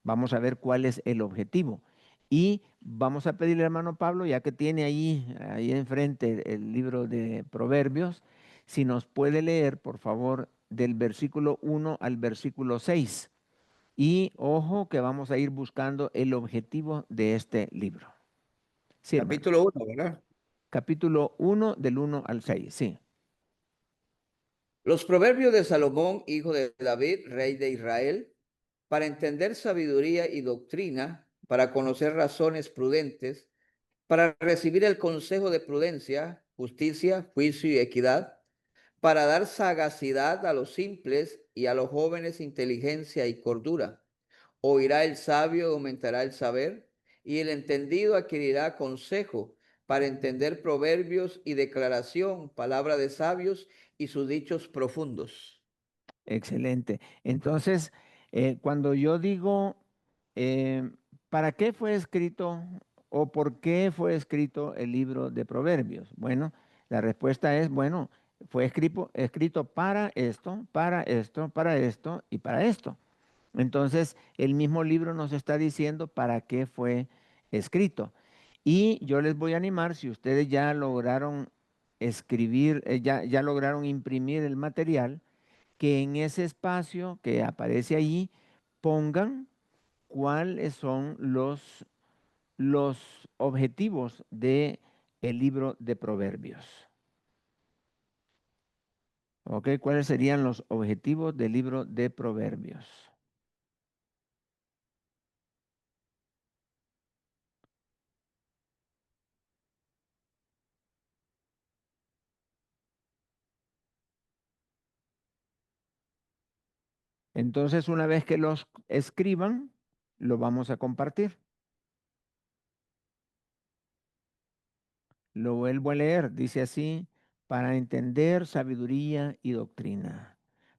Vamos a ver cuál es el objetivo. Y vamos a pedirle al hermano Pablo, ya que tiene ahí enfrente el libro de Proverbios, si nos puede leer, por favor, del versículo 1 al versículo 6. Y ojo que vamos a ir buscando el objetivo de este libro. Sí, hermano. Capítulo 1, ¿verdad? Capítulo 1 del 1 al 6, sí. Los proverbios de Salomón, hijo de David, rey de Israel, para entender sabiduría y doctrina, para conocer razones prudentes, para recibir el consejo de prudencia, justicia, juicio y equidad, para dar sagacidad a los simples y a los jóvenes inteligencia y cordura. Oirá el sabio y aumentará el saber, y el entendido adquirirá consejo para entender proverbios y declaración, palabra de sabios y sus dichos profundos. Excelente. Entonces, cuando yo digo, eh, ¿para qué fue escrito o por qué fue escrito el libro de Proverbios? Bueno, la respuesta es, bueno, fue escrito para esto, para esto, para esto y para esto. Entonces, el mismo libro nos está diciendo para qué fue escrito. Y yo les voy a animar, si ustedes ya lograron escribir, ya lograron imprimir el material, que en ese espacio que aparece allí pongan cuáles son los objetivos de el libro de Proverbios. ¿Ok? ¿Cuáles serían los objetivos del libro de Proverbios? Entonces, una vez que los escriban, lo vamos a compartir. Lo vuelvo a leer, dice así, para entender sabiduría y doctrina,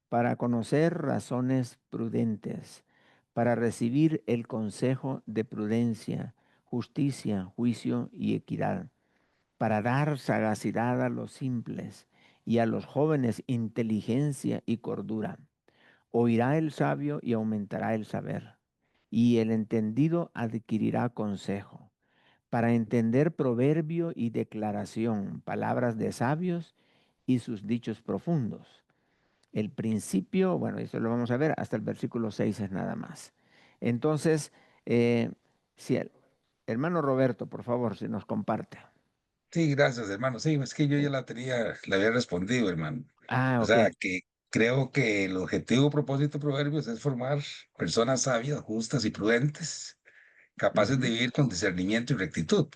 para conocer razones prudentes, para recibir el consejo de prudencia, justicia, juicio y equidad, para dar sagacidad a los simples y a los jóvenes inteligencia y cordura. Oirá el sabio y aumentará el saber, y el entendido adquirirá consejo para entender proverbio y declaración, palabras de sabios y sus dichos profundos. El principio, bueno, eso lo vamos a ver, hasta el versículo 6 es nada más. Entonces, si el hermano Roberto, por favor, si nos comparte. Sí, gracias, hermano. Sí, es que yo ya la había respondido, hermano. Ah, O ok. sea, que creo que el objetivo propósito de Proverbios es formar personas sabias, justas y prudentes, capaces de Ujú. vivir con discernimiento y rectitud.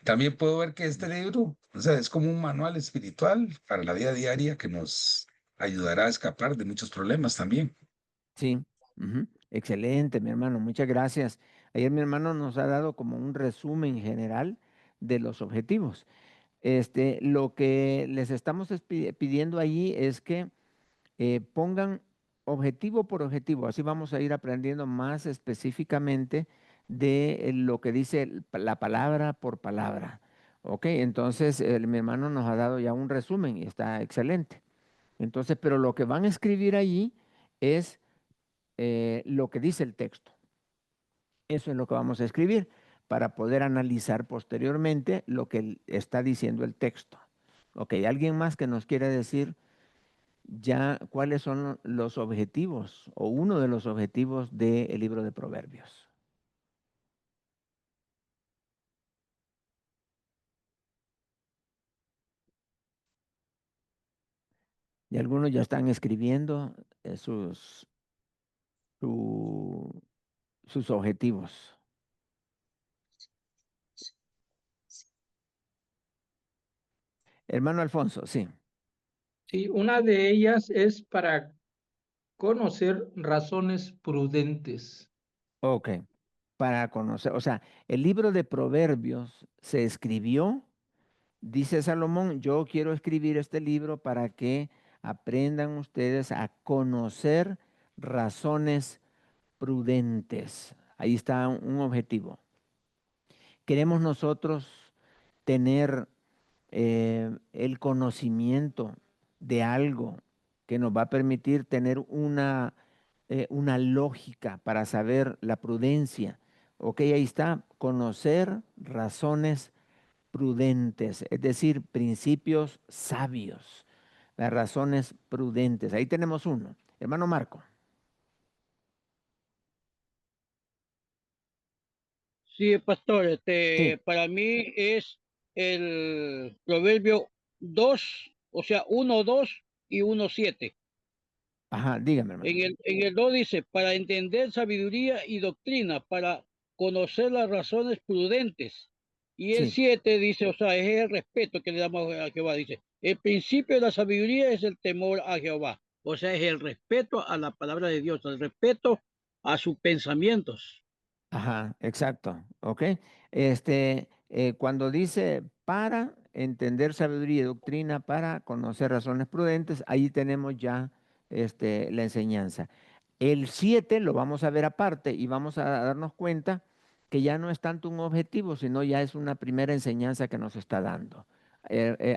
También puedo ver que este libro, o sea, es como un manual espiritual para la vida diaria que nos ayudará a escapar de muchos problemas también. Sí. Ujú. Excelente, mi hermano. Muchas gracias. Ayer mi hermano nos ha dado como un resumen general de los objetivos. Lo que les estamos pidiendo allí es que pongan objetivo por objetivo, así vamos a ir aprendiendo más específicamente de lo que dice la palabra por palabra. Ok, entonces mi hermano nos ha dado ya un resumen y está excelente. Entonces, pero lo que van a escribir allí es lo que dice el texto. Eso es lo que vamos a escribir para poder analizar posteriormente lo que está diciendo el texto. Ok, ¿alguien más que nos quiera decir ya cuáles son los objetivos o uno de los objetivos del libro de Proverbios? Y algunos ya están escribiendo su- sus objetivos. Hermano Alfonso, sí. Sí, una de ellas es para conocer razones prudentes. Ok, para conocer, o sea, el libro de Proverbios se escribió, dice Salomón, yo quiero escribir este libro para que aprendan ustedes a conocer razones prudentes. Ahí está un objetivo. Queremos nosotros tener el conocimiento de algo que nos va a permitir tener una lógica para saber la prudencia. Ok, ahí está, conocer razones prudentes, es decir, principios sabios, las razones prudentes. Ahí tenemos uno. Hermano Marco. Sí, pastor, Sí, para mí es el proverbio 2, o sea, 1:2 y 1:7. ajá, dígame, hermano. En el 2 dice, para entender sabiduría y doctrina, para conocer las razones prudentes. Y el Sí, 7 dice, o sea, es el respeto que le damos a Jehová. Dice, el principio de la sabiduría es el temor a Jehová. O sea, es el respeto a la palabra de Dios, el respeto a sus pensamientos. ajá, exacto, ok. Cuando dice para entender sabiduría y doctrina, para conocer razones prudentes, ahí tenemos ya la enseñanza. El 7 lo vamos a ver aparte y vamos a darnos cuenta que ya no es tanto un objetivo, sino ya es una primera enseñanza que nos está dando.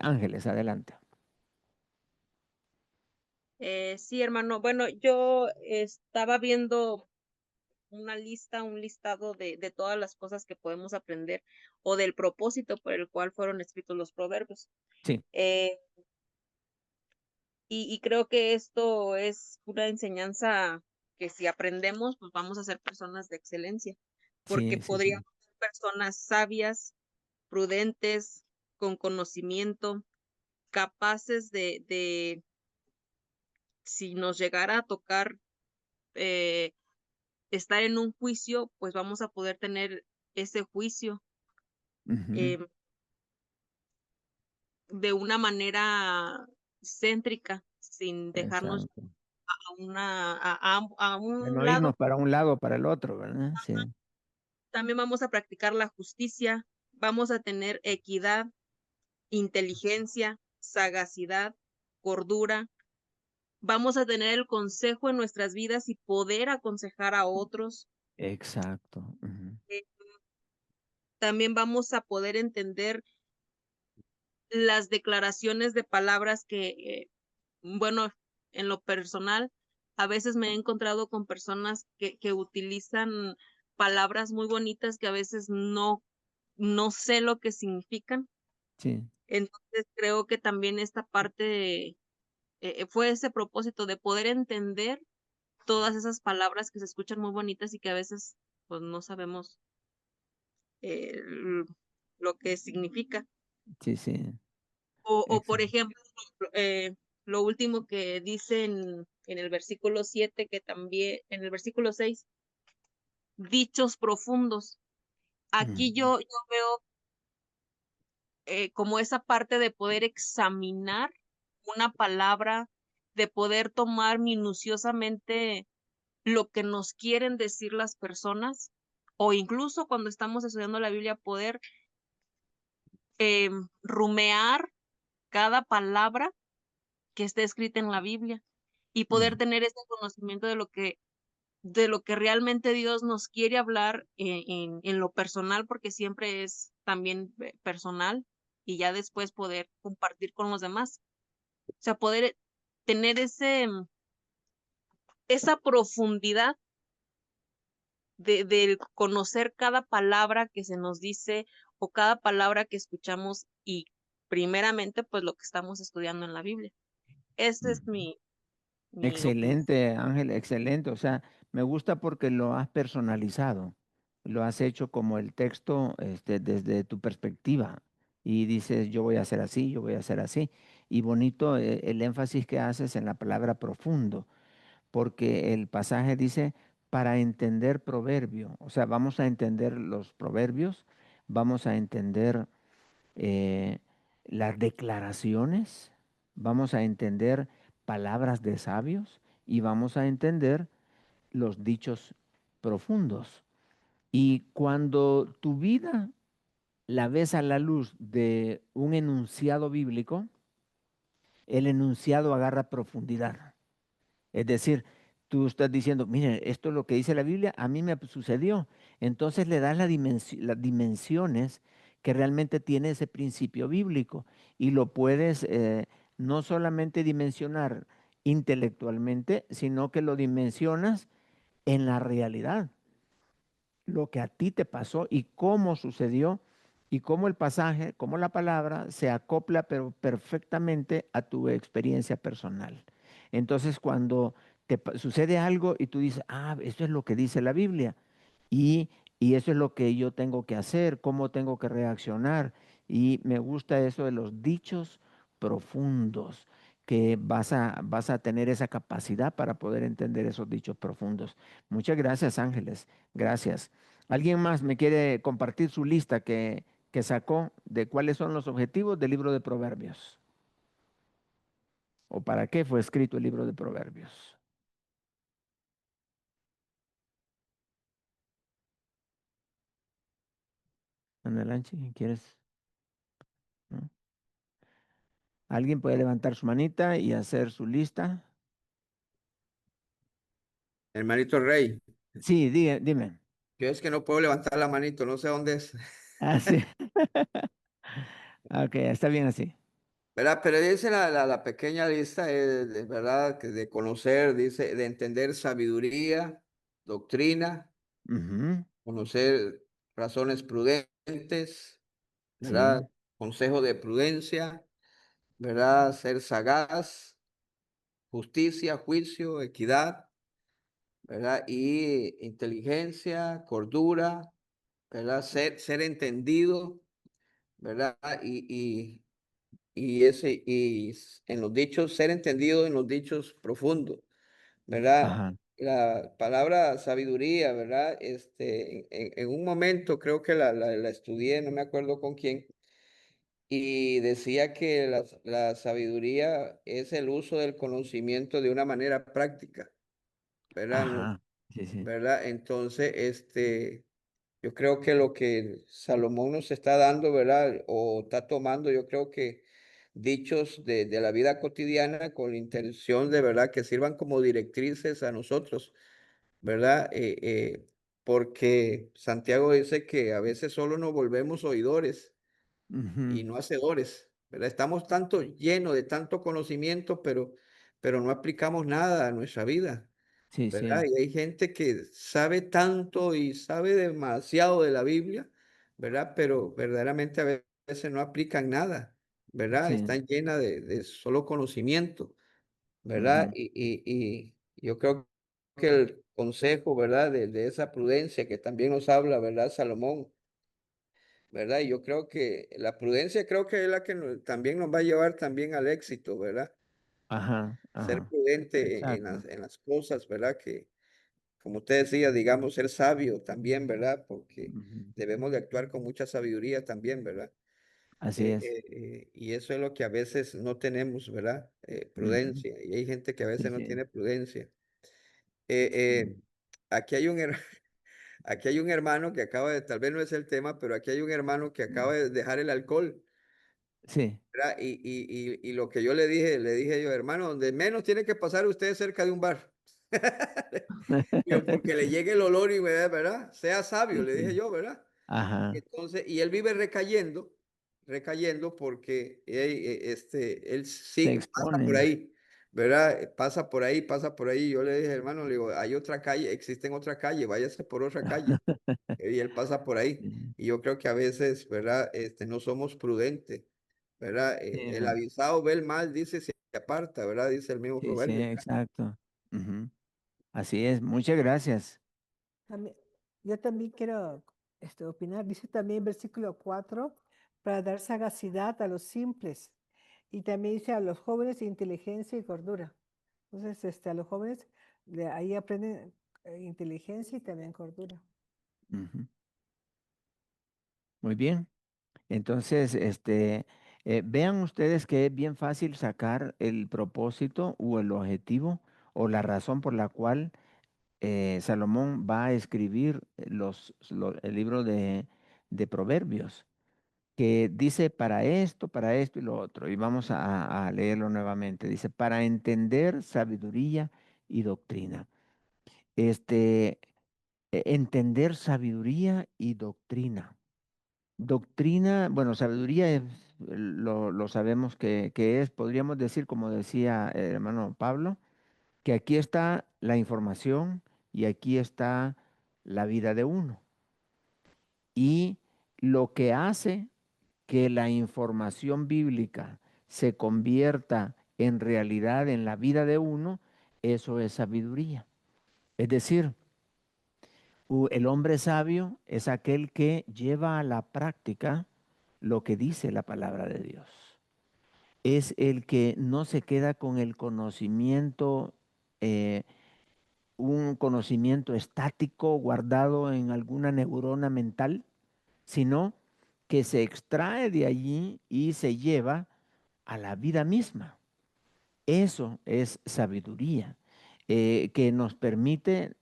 Ángeles, adelante. Sí, hermano. Bueno, yo estaba viendo una lista, un listado de todas las cosas que podemos aprender o del propósito por el cual fueron escritos los proverbios. Sí, Eh, y creo que esto es una enseñanza que si aprendemos, pues vamos a ser personas de excelencia, porque sí, sí, sí. podríamos ser personas sabias, prudentes, con conocimiento, capaces de si nos llegara a tocar eh, estar en un juicio, pues vamos a poder tener ese juicio Ujú, eh, de una manera céntrica, sin dejarnos exacto. a De un no irnos lado. para un lado o para el otro, ¿verdad? Sí, También vamos a practicar la justicia, vamos a tener equidad, inteligencia, sagacidad, cordura. Vamos a tener el consejo en nuestras vidas y poder aconsejar a otros. exacto. Ujú. Eh, También vamos a poder entender las declaraciones de palabras que, bueno, en lo personal, a veces me he encontrado con personas que utilizan palabras muy bonitas que a veces no sé lo que significan. Sí, Entonces creo que también esta parte fue ese propósito de poder entender todas esas palabras que se escuchan muy bonitas y que a veces pues no sabemos eh, lo que significa. sí, sí. O por Excel- ejemplo, lo último que dice en el versículo 7 que también, en el versículo 6 dichos profundos. Aquí Ujú. yo veo como esa parte de poder examinar una palabra, de poder tomar minuciosamente lo que nos quieren decir las personas, o incluso cuando estamos estudiando la Biblia, poder rumear cada palabra que esté escrita en la Biblia y poder Ujú. tener ese conocimiento de lo que realmente Dios nos quiere hablar en lo personal, porque siempre es también personal, y ya después poder compartir con los demás. O sea, poder tener esa profundidad de conocer cada palabra que se nos dice o cada palabra que escuchamos y primeramente pues lo que estamos estudiando en la Biblia. Esa es Ujú. mi opinión. Excelente, Ángel, excelente. O sea, me gusta porque lo has personalizado, lo has hecho como el texto, desde tu perspectiva. Y dices, yo voy a hacer así, yo voy a hacer así. Y bonito el énfasis que haces en la palabra profundo, porque el pasaje dice, para entender proverbio. O sea, vamos a entender los proverbios, vamos a entender eh, las declaraciones, vamos a entender palabras de sabios y vamos a entender los dichos profundos. Y cuando tu vida la ves a la luz de un enunciado bíblico, el enunciado agarra profundidad. Es decir, tú estás diciendo, mire, esto es lo que dice la Biblia, a mí me sucedió. Entonces le das las dimensiones que realmente tiene ese principio bíblico y lo puedes no solamente dimensionar intelectualmente, sino que lo dimensionas en la realidad, lo que a ti te pasó y cómo sucedió y cómo el pasaje, cómo la palabra se acopla pero perfectamente a tu experiencia personal. Entonces, cuando sucede algo y tú dices, ah, esto es lo que dice la Biblia y, y eso es lo que yo tengo que hacer, cómo tengo que reaccionar. Y me gusta eso de los dichos profundos, que vas a tener esa capacidad para poder entender esos dichos profundos. Muchas gracias, Ángeles. Gracias. ¿Alguien más me quiere compartir su lista que sacó de cuáles son los objetivos del libro de Proverbios? ¿O para qué fue escrito el libro de Proverbios? Adelante, ¿quieres? ¿No? ¿Alguien puede levantar su manita y hacer su lista? Hermanito Rey, Sí, dime. yo es que no puedo levantar la manito, no sé dónde es. Ah, sí. Ok, está bien así. ¿Verdad? Pero dice la pequeña lista, ¿verdad? Que de conocer, dice, de entender sabiduría, doctrina, Ujú, conocer razones prudentes, ¿verdad? sí, Consejo de prudencia, ¿verdad? Ser sagaz, justicia, juicio, equidad, ¿verdad? Y inteligencia, cordura, ¿verdad? Ser entendido, ¿verdad? Y en los dichos, ser entendido en los dichos profundos, ¿verdad? ajá, La palabra sabiduría, ¿verdad? En un momento creo que la estudié, no me acuerdo con quién, y decía que la sabiduría es el uso del conocimiento de una manera práctica, ¿verdad? ajá, sí, sí. ¿Verdad? Entonces, yo creo que lo que Salomón nos está dando, ¿verdad? O está tomando, yo creo que dichos de la vida cotidiana con la intención de verdad que sirvan como directrices a nosotros, ¿verdad? Porque Santiago dice que a veces solo nos volvemos oidores y Ujú, no hacedores, ¿verdad? Estamos tanto llenos de tanto conocimiento, pero no aplicamos nada a nuestra vida. sí, ¿Verdad? sí, Y hay gente que sabe tanto y sabe demasiado de la Biblia, ¿verdad? Pero verdaderamente a veces no aplican nada, ¿verdad? sí. Están llenas de solo conocimiento, ¿verdad? Ujú, Y yo creo que el consejo, ¿verdad? De esa prudencia que también nos habla, ¿verdad? Salomón, ¿verdad? Y yo creo que la prudencia creo que es la que también nos va a llevar también al éxito, ¿verdad? ajá, Ser ajá, prudente exacto. en las cosas, ¿verdad? Que como usted decía, digamos, ser sabio también, ¿verdad? Porque Ujú, debemos de actuar con mucha sabiduría también, ¿verdad? así es. Y eso es lo que a veces no tenemos, ¿verdad? Ujú, Prudencia. Y hay gente que a sí, veces no sí. tiene prudencia. Eh, eh, Mm, aquí hay aquí hay un hermano que acaba de, tal vez no es el tema, pero aquí hay un hermano que acaba mm, de dejar el alcohol, sí. ¿verdad? Y lo que yo le dije yo, hermano, donde menos tiene que pasar usted es cerca de un bar. Yo, porque le llegue el olor y, ¿verdad? Sea sabio, Sí, le dije sí. yo, ¿verdad? Ajá. Entonces, y él vive recayendo porque él Se sí pasa por expone. ahí, ¿verdad? Pasa por ahí, pasa por ahí. Yo le dije, hermano, le digo, hay otra calle, existe otra calle, váyase por otra calle. Y él pasa por ahí. Sí, Y yo creo que a veces, ¿verdad? No somos prudentes, ¿verdad? sí, El avisado ve el mal, dice, se aparta, ¿verdad? Dice el mismo sí, sí, proverbio. exacto. Ujú, así es. Muchas gracias. Yo también quiero opinar. Dice también versículo 4 para dar sagacidad a los simples. Y también dice a los jóvenes inteligencia y cordura. Entonces, a los jóvenes de ahí aprenden inteligencia y también cordura. Ujú, muy bien. Entonces, Vean ustedes que es bien fácil sacar el propósito o el objetivo o la razón por la cual Salomón va a escribir el libro de Proverbios, que dice para esto y lo otro. Y vamos a leerlo nuevamente. Dice, para entender sabiduría y doctrina. Entender sabiduría y doctrina. Doctrina, bueno, sabiduría lo sabemos que es, podríamos decir, como decía el hermano Pablo, que aquí está la información y aquí está la vida de uno. Y lo que hace que la información bíblica se convierta en realidad en la vida de uno, eso es sabiduría. Es decir, el hombre sabio es aquel que lleva a la práctica lo que dice la palabra de Dios. Es el que no se queda con el conocimiento, un conocimiento estático guardado en alguna neurona mental, sino que se extrae de allí y se lleva a la vida misma. Eso es sabiduría, que nos permite,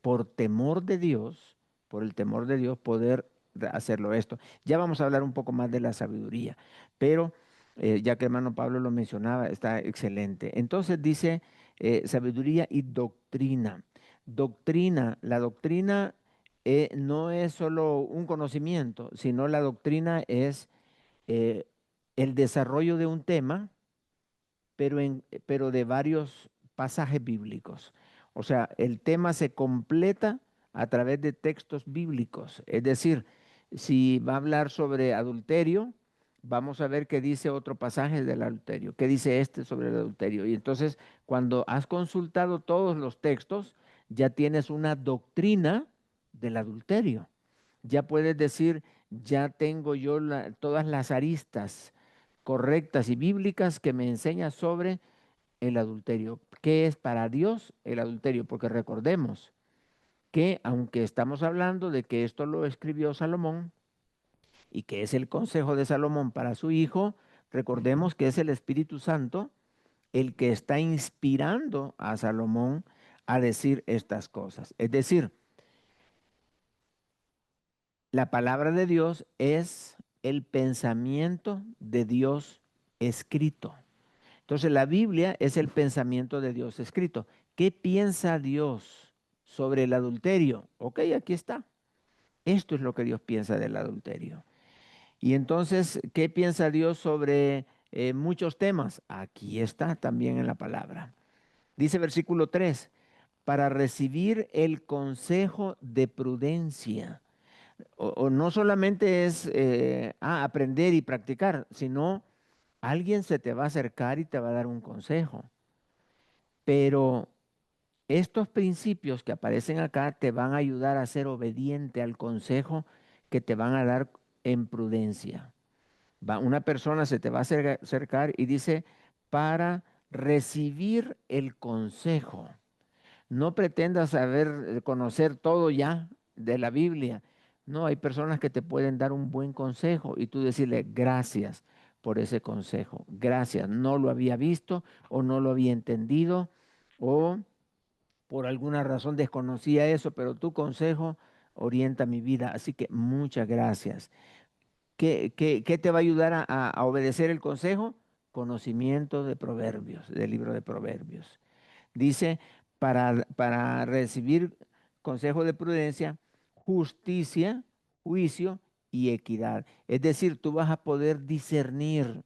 por temor de Dios, por el temor de Dios, poder hacerlo esto. Ya vamos a hablar un poco más de la sabiduría, pero ya que hermano Pablo lo mencionaba, está excelente. Entonces dice sabiduría y doctrina. Doctrina, la doctrina no es solo un conocimiento, sino la doctrina es eh, el desarrollo de un tema pero de varios pasajes bíblicos. O sea, el tema se completa a través de textos bíblicos. Es decir, si va a hablar sobre adulterio, vamos a ver qué dice otro pasaje del adulterio, qué dice este sobre el adulterio. Y entonces, cuando has consultado todos los textos, ya tienes una doctrina del adulterio. Ya puedes decir, ya tengo yo todas las aristas correctas y bíblicas que me enseña sobre el adulterio. ¿Qué es para Dios el adulterio? Porque recordemos que aunque estamos hablando de que esto lo escribió Salomón y que es el consejo de Salomón para su hijo, recordemos que es el Espíritu Santo el que está inspirando a Salomón a decir estas cosas. Es decir, la palabra de Dios es el pensamiento de Dios escrito. Entonces la Biblia es el pensamiento de Dios escrito. ¿Qué piensa Dios sobre el adulterio? Ok, aquí está. Esto es lo que Dios piensa del adulterio. Y entonces, ¿qué piensa Dios sobre muchos temas? Aquí está también en la palabra. Dice versículo 3, para recibir el consejo de prudencia. O no solamente es aprender y practicar, sino alguien se te va a acercar y te va a dar un consejo. Pero estos principios que aparecen acá te van a ayudar a ser obediente al consejo que te van a dar en prudencia. Una persona se te va a acercar y dice, para recibir el consejo. No pretendas conocer todo ya de la Biblia. No, hay personas que te pueden dar un buen consejo y tú decirle gracias por ese consejo. Gracias, no lo había visto o no lo había entendido o por alguna razón desconocía eso, pero tu consejo orienta mi vida. Así que muchas gracias. ¿Qué te va a ayudar a obedecer el consejo? Conocimiento de Proverbios, del libro de Proverbios. Dice, para recibir consejo de prudencia, justicia, juicio y equidad. Es decir, tú vas a poder discernir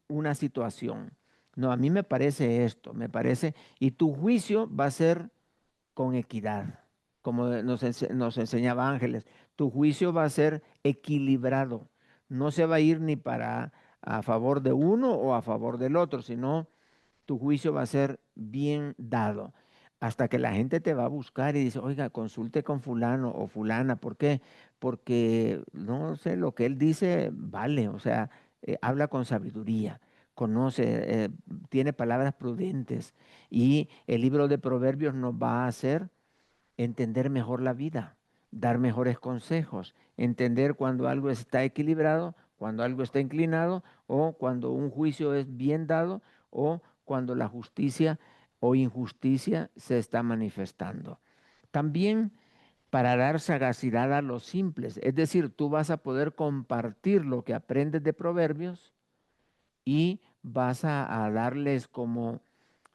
una situación. No, a mí me parece esto, me parece, y tu juicio va a ser con equidad, como nos enseñaba Ángeles. Tu juicio va a ser equilibrado. No se va a ir ni para a favor de uno o a favor del otro, sino tu juicio va a ser bien dado. Hasta que la gente te va a buscar y dice, oiga, consulte con fulano o fulana. ¿Por qué? Porque, no sé, lo que él dice vale, o sea, habla con sabiduría, conoce, tiene palabras prudentes. Y el libro de Proverbios nos va a hacer entender mejor la vida, dar mejores consejos, entender cuando algo está equilibrado, cuando algo está inclinado, o cuando un juicio es bien dado, o cuando la justicia o injusticia se está manifestando. También para dar sagacidad a los simples, es decir, tú vas a poder compartir lo que aprendes de Proverbios y vas a darles como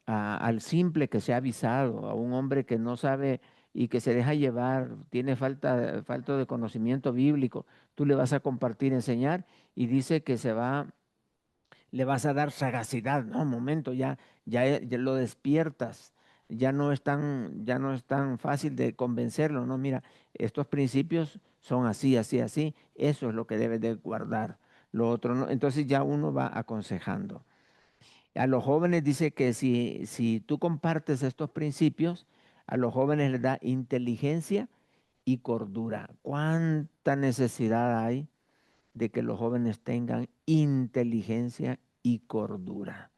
al simple que se ha avisado, a un hombre que no sabe y que se deja llevar, tiene falta de conocimiento bíblico, tú le vas a compartir, enseñar, y dice que le vas a dar sagacidad. No, un momento, ya lo despiertas, ya no es tan fácil de convencerlo. No, mira, estos principios son así, así, así, eso es lo que debes de guardar. Lo otro no. Entonces ya uno va aconsejando. A los jóvenes dice que si tú compartes estos principios, a los jóvenes les da inteligencia y cordura. ¿Cuánta necesidad hay de que los jóvenes tengan inteligencia y cordura?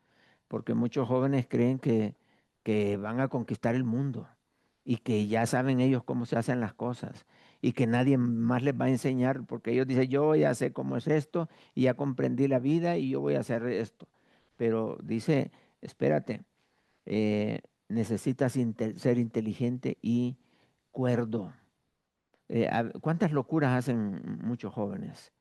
Porque muchos jóvenes creen que van a conquistar el mundo y que ya saben ellos cómo se hacen las cosas y que nadie más les va a enseñar, porque ellos dicen, yo ya sé cómo es esto y ya comprendí la vida y yo voy a hacer esto. Pero dice, espérate, necesitas ser inteligente y cuerdo. ¿Cuántas locuras hacen muchos jóvenes?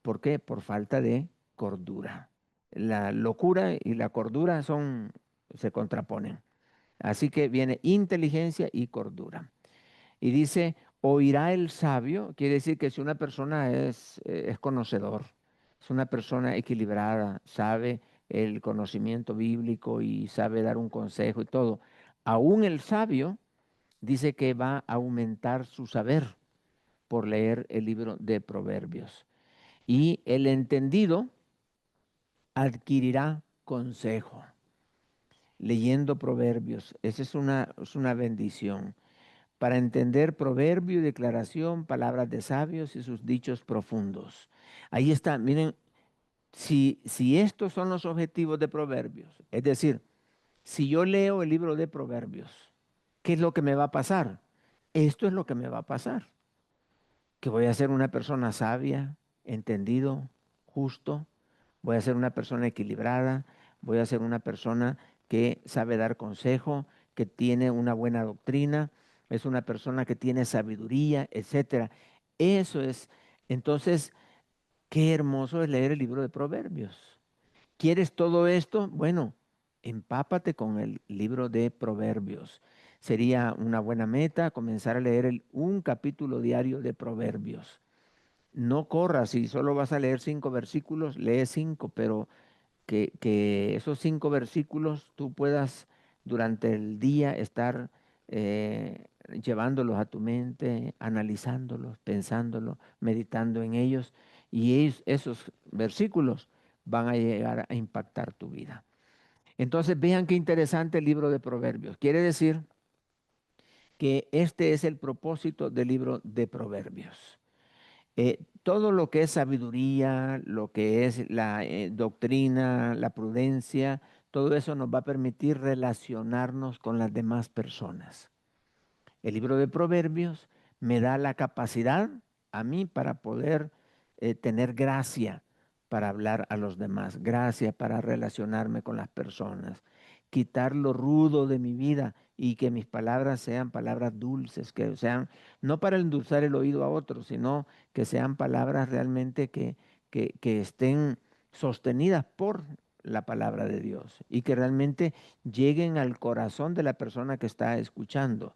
¿Por qué? Por falta de cordura. La locura y la cordura se contraponen. Así que viene inteligencia y cordura. Y dice, oirá el sabio, quiere decir que si una persona es conocedor, es una persona equilibrada, sabe el conocimiento bíblico y sabe dar un consejo y todo, aún el sabio dice que va a aumentar su saber por leer el libro de Proverbios. Y el entendido adquirirá consejo leyendo Proverbios. Esa es una bendición. Para entender proverbio y declaración, palabras de sabios y sus dichos profundos. Ahí está, miren, si estos son los objetivos de Proverbios, es decir, si yo leo el libro de Proverbios, ¿qué es lo que me va a pasar? Esto es lo que me va a pasar. Que voy a ser una persona sabia, entendido, justo, voy a ser una persona equilibrada, voy a ser una persona que sabe dar consejo, que tiene una buena doctrina, es una persona que tiene sabiduría, etcétera. Eso es, entonces, qué hermoso es leer el libro de Proverbios. ¿Quieres todo esto? Bueno, empápate con el libro de Proverbios. Sería una buena meta comenzar a leer un capítulo diario de Proverbios. No corras, si solo vas a leer 5 versículos, lee 5, pero que esos 5 versículos tú puedas durante el día estar llevándolos a tu mente, analizándolos, pensándolos, meditando en ellos, y esos versículos van a llegar a impactar tu vida. Entonces vean qué interesante el libro de Proverbios. Quiere decir que este es el propósito del libro de Proverbios. Todo lo que es sabiduría, lo que es la doctrina, la prudencia, todo eso nos va a permitir relacionarnos con las demás personas. El libro de Proverbios me da la capacidad a mí para poder tener gracia para hablar a los demás, gracia para relacionarme con las personas, quitar lo rudo de mi vida y que mis palabras sean palabras dulces, que sean no para endulzar el oído a otros, sino que sean palabras realmente que estén sostenidas por la palabra de Dios y que realmente lleguen al corazón de la persona que está escuchando.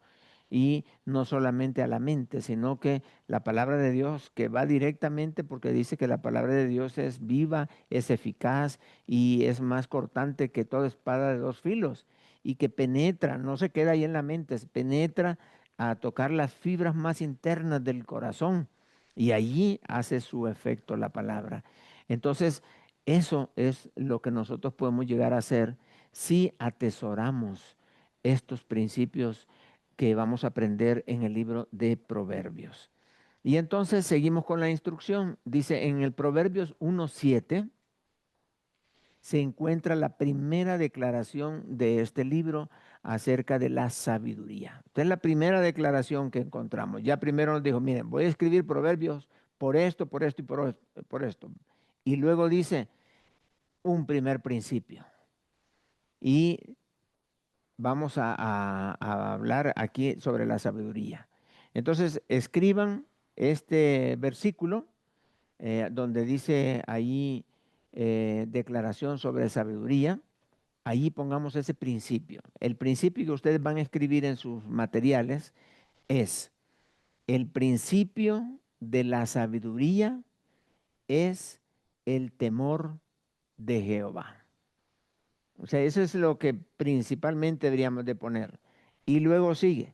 Y no solamente a la mente, sino que la palabra de Dios que va directamente, porque dice que la palabra de Dios es viva, es eficaz y es más cortante que toda espada de 2 filos y que penetra, no se queda ahí en la mente, penetra a tocar las fibras más internas del corazón y allí hace su efecto la palabra. Entonces, eso es lo que nosotros podemos llegar a hacer si atesoramos estos principios que vamos a aprender en el libro de Proverbios. Y entonces seguimos con la instrucción. Dice en el Proverbios 1:7 se encuentra la primera declaración de este libro acerca de la sabiduría. Esta es la primera declaración que encontramos. Ya primero nos dijo, miren, voy a escribir Proverbios por esto, por esto y por esto. Y luego dice un primer principio. Y vamos a hablar aquí sobre la sabiduría. Entonces, escriban este versículo donde dice ahí declaración sobre sabiduría. Ahí pongamos ese principio. El principio que ustedes van a escribir en sus materiales es: el principio de la sabiduría es el temor de Jehová. O sea, eso es lo que principalmente deberíamos de poner. Y luego sigue,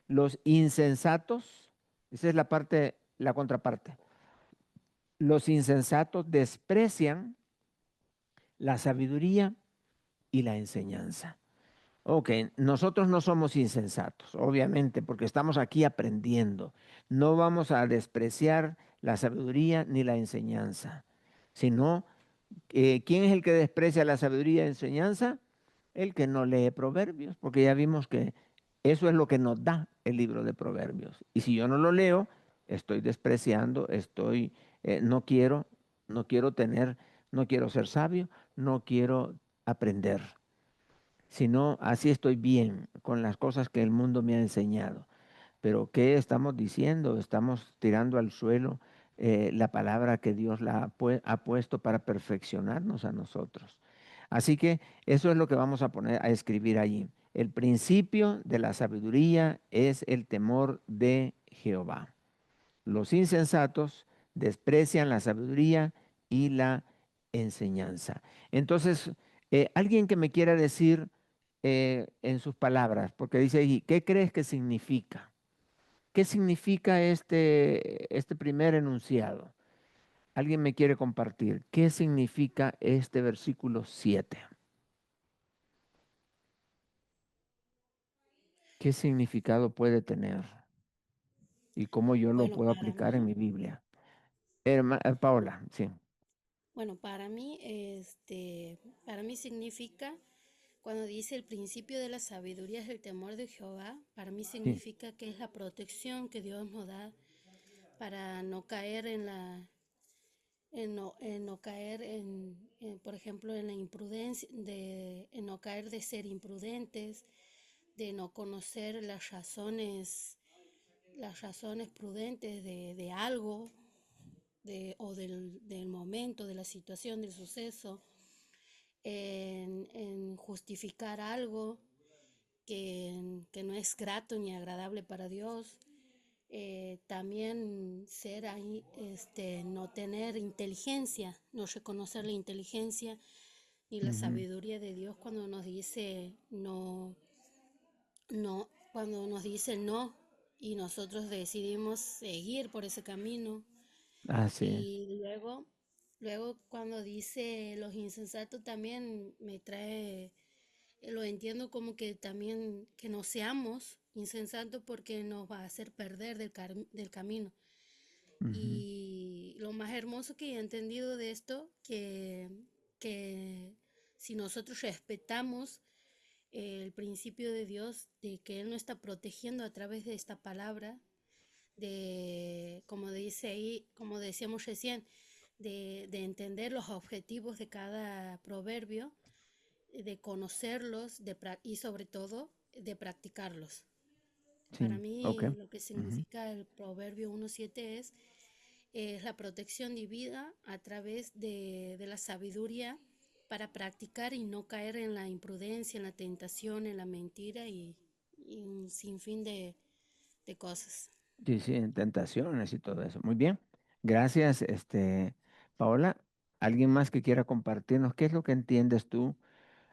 los insensatos, esa es la parte, la contraparte. Los insensatos desprecian la sabiduría y la enseñanza. Ok, nosotros no somos insensatos, obviamente, porque estamos aquí aprendiendo. No vamos a despreciar la sabiduría ni la enseñanza, sino, ¿quién es el que desprecia la sabiduría y la enseñanza? El que no lee Proverbios, porque ya vimos que eso es lo que nos da el libro de Proverbios. Y si yo no lo leo, estoy despreciando, no quiero tener, no quiero ser sabio, no quiero aprender, sino así estoy bien con las cosas que el mundo me ha enseñado. Pero ¿qué estamos diciendo? Estamos tirando al suelo la palabra que Dios ha puesto para perfeccionarnos a nosotros. Así que eso es lo que vamos a poner a escribir allí. El principio de la sabiduría es el temor de Jehová. Los insensatos desprecian la sabiduría y la enseñanza. Entonces, alguien que me quiera decir en sus palabras, porque dice ahí, ¿qué crees que significa? ¿Qué significa este primer enunciado? ¿Alguien me quiere compartir? ¿Qué significa este versículo 7? ¿Qué significado puede tener? ¿Y cómo yo lo Bueno, puedo para aplicar en mí, mi Biblia? Paola, sí. bueno, para mí significa, cuando dice el principio de la sabiduría es el temor de Jehová, para mí Sí. significa que es la protección que Dios nos da para no caer en no caer por ejemplo, en la imprudencia, en no caer de ser imprudentes, de no conocer las razones prudentes de algo, o del momento, de la situación, del suceso, en justificar algo que no es grato ni agradable para Dios. También ser ahí, no tener inteligencia, no reconocer la inteligencia ni la Ujú. sabiduría de Dios cuando nos dice cuando nos dice no y nosotros decidimos seguir por ese camino. Así es. Y luego cuando dice los insensatos también me trae, lo entiendo como que también que no seamos insensatos porque nos va a hacer perder del camino. Ujú. Y lo más hermoso que he entendido de esto, que si nosotros respetamos el principio de Dios, de que Él nos está protegiendo a través de esta palabra, como dice ahí, como decíamos recién, de entender los objetivos de cada proverbio, de conocerlos y sobre todo de practicarlos. Para Sí, ok. mí lo que Ujú. significa el proverbio 1.7 es la protección divina a través de la sabiduría para practicar y no caer en la imprudencia, en la tentación, en la mentira y un sinfín de cosas. Sí, sí, en tentaciones y todo eso. Muy bien. Gracias, Paola. ¿Alguien más que quiera compartirnos qué es lo que entiendes tú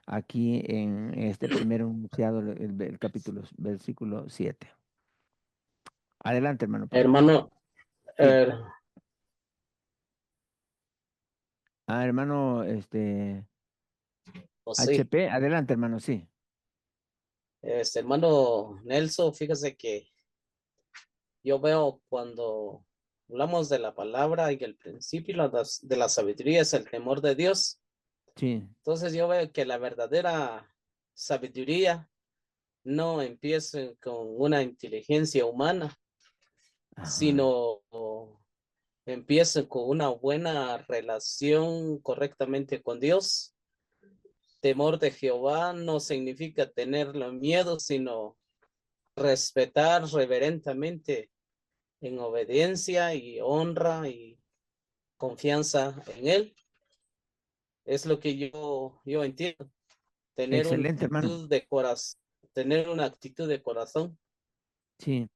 aquí en este primer enunciado, el capítulo, versículo 7? Adelante, hermano Pablo. Hermano, Sí. eh, Hermano, sí, HP, adelante, hermano, sí. hermano Nelson, fíjese que yo veo cuando hablamos de la palabra y el principio de la sabiduría es el temor de Dios. Sí. Entonces yo veo que la verdadera sabiduría no empieza con una inteligencia humana, Ajá. sino empiece con una buena relación correctamente con Dios. Temor de Jehová no significa tenerle miedo, sino respetar reverentemente en obediencia y honra y confianza en Él. Es lo que yo entiendo. Tener una Excelente, hermano. actitud de corazón, tener una actitud de corazón. Sí,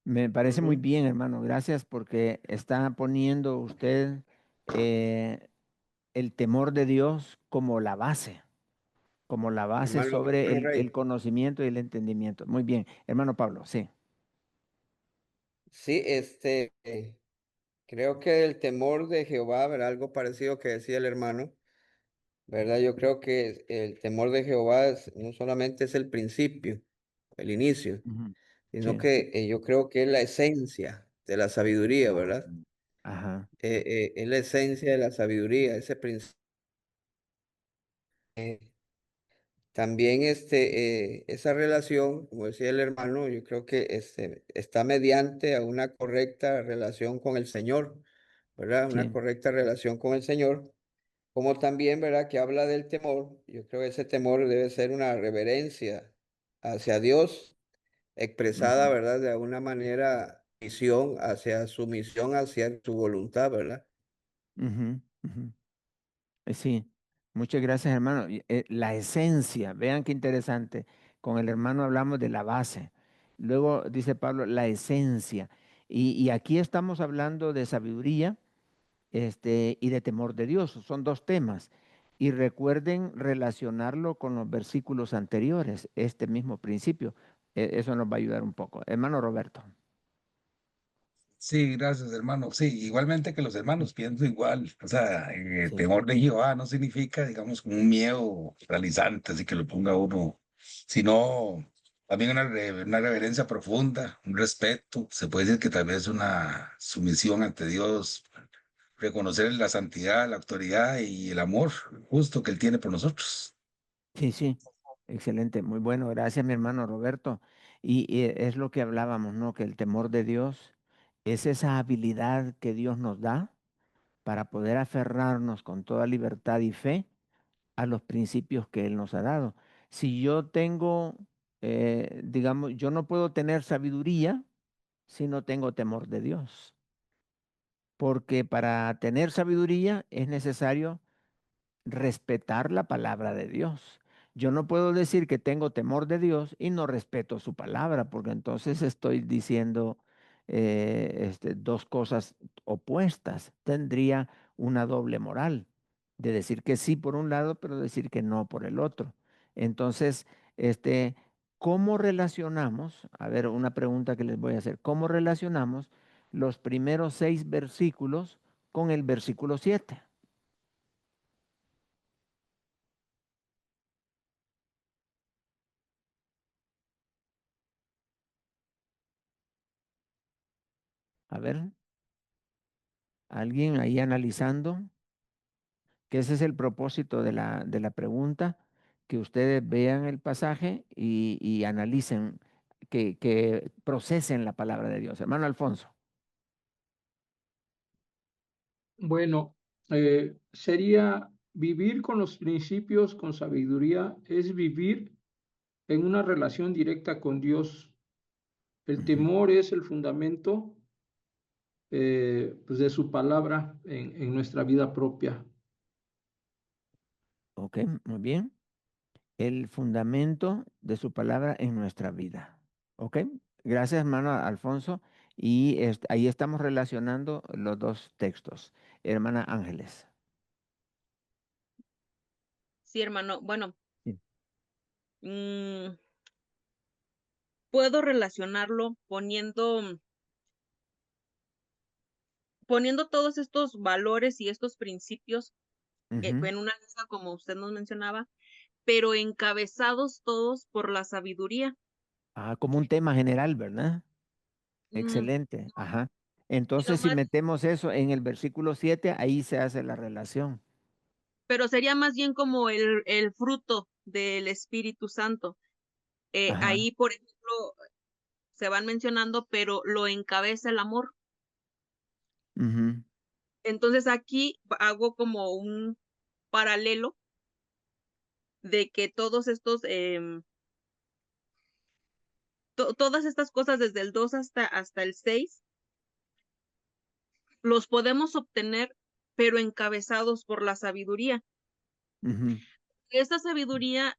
me parece muy Ujú. bien, hermano. Gracias porque está poniendo usted el temor de Dios como la base Hermano, sobre hermano el Rey. conocimiento y el entendimiento. Muy bien, hermano Pablo, sí. Sí, creo que el temor de Jehová, ¿verdad? Algo parecido que decía el hermano, ¿verdad? Yo creo que el temor de Jehová no solamente es el principio, el inicio, Ujú. sino Sí. que yo creo que es la esencia de la sabiduría, Ah, ¿verdad? ajá. Es la esencia de la sabiduría, ese principio. También esa relación, como decía el hermano, yo creo que está mediante a una correcta relación con el Señor, ¿verdad? Una Sí. correcta relación con el Señor. Como también, ¿verdad? Que habla del temor. Yo creo que ese temor debe ser una reverencia hacia Dios, expresada, Ujú, ¿verdad? De alguna manera, misión hacia su misión, hacia su voluntad, ¿verdad? ujú, ujú. Sí, muchas gracias, hermano. La esencia, vean qué interesante. Con el hermano hablamos de la base. Luego dice Pablo, la esencia. Y aquí estamos hablando de sabiduría, y de temor de Dios. Son dos temas. Y recuerden relacionarlo con los versículos anteriores, este mismo principio. Eso nos va a ayudar un poco. Hermano Roberto. Sí, gracias, hermano. Sí, igualmente que los hermanos, pienso igual. O sea, Sí. temor de Jehová no significa, digamos, como un miedo paralizante, así que lo ponga uno, sino también una reverencia profunda, un respeto. Se puede decir que tal vez una sumisión ante Dios, reconocer la santidad, la autoridad y el amor justo que Él tiene por nosotros. Sí, sí, excelente, muy bueno, gracias mi hermano Roberto. Y es lo que hablábamos, ¿no? Que el temor de Dios es esa habilidad que Dios nos da para poder aferrarnos con toda libertad y fe a los principios que Él nos ha dado. Si yo tengo, digamos, yo no puedo tener sabiduría si no tengo temor de Dios, porque para tener sabiduría es necesario respetar la palabra de Dios. Yo no puedo decir que tengo temor de Dios y no respeto su palabra, porque entonces estoy diciendo dos cosas opuestas. Tendría una doble moral de decir que sí por un lado, pero decir que no por el otro. Entonces, ¿cómo relacionamos? A ver, una pregunta que les voy a hacer. ¿Cómo relacionamos los primeros 6 versículos con el versículo 7? A ver. ¿Alguien ahí analizando? Que ese es el propósito de la pregunta, que ustedes vean el pasaje y analicen, que procesen la palabra de Dios. Hermano Alfonso. Bueno, sería vivir con los principios con sabiduría, es vivir en una relación directa con Dios. El Ujú. temor es el fundamento pues de su palabra en nuestra vida propia. Ok, muy bien. El fundamento de su palabra en nuestra vida. Ok, gracias hermano Alfonso. Y ahí estamos relacionando los dos textos. Hermana Ángeles. Sí, hermano. Bueno, Sí. mm, puedo relacionarlo poniendo todos estos valores y estos principios Ujú. en una lista, como usted nos mencionaba, pero encabezados todos por la sabiduría. Ah, como un tema general, ¿verdad? Mm, Excelente, ajá. pero Entonces, si más, metemos eso en el versículo 7, ahí se hace la relación. pero sería más bien como el fruto del Espíritu Santo. Ajá. Ahí, por ejemplo, se van mencionando, pero lo encabeza el amor. Ujú. Entonces aquí hago como un paralelo de que todos estos, todas estas cosas desde el 2 hasta el 6, los podemos obtener, pero encabezados por la sabiduría. Ujú. Esta sabiduría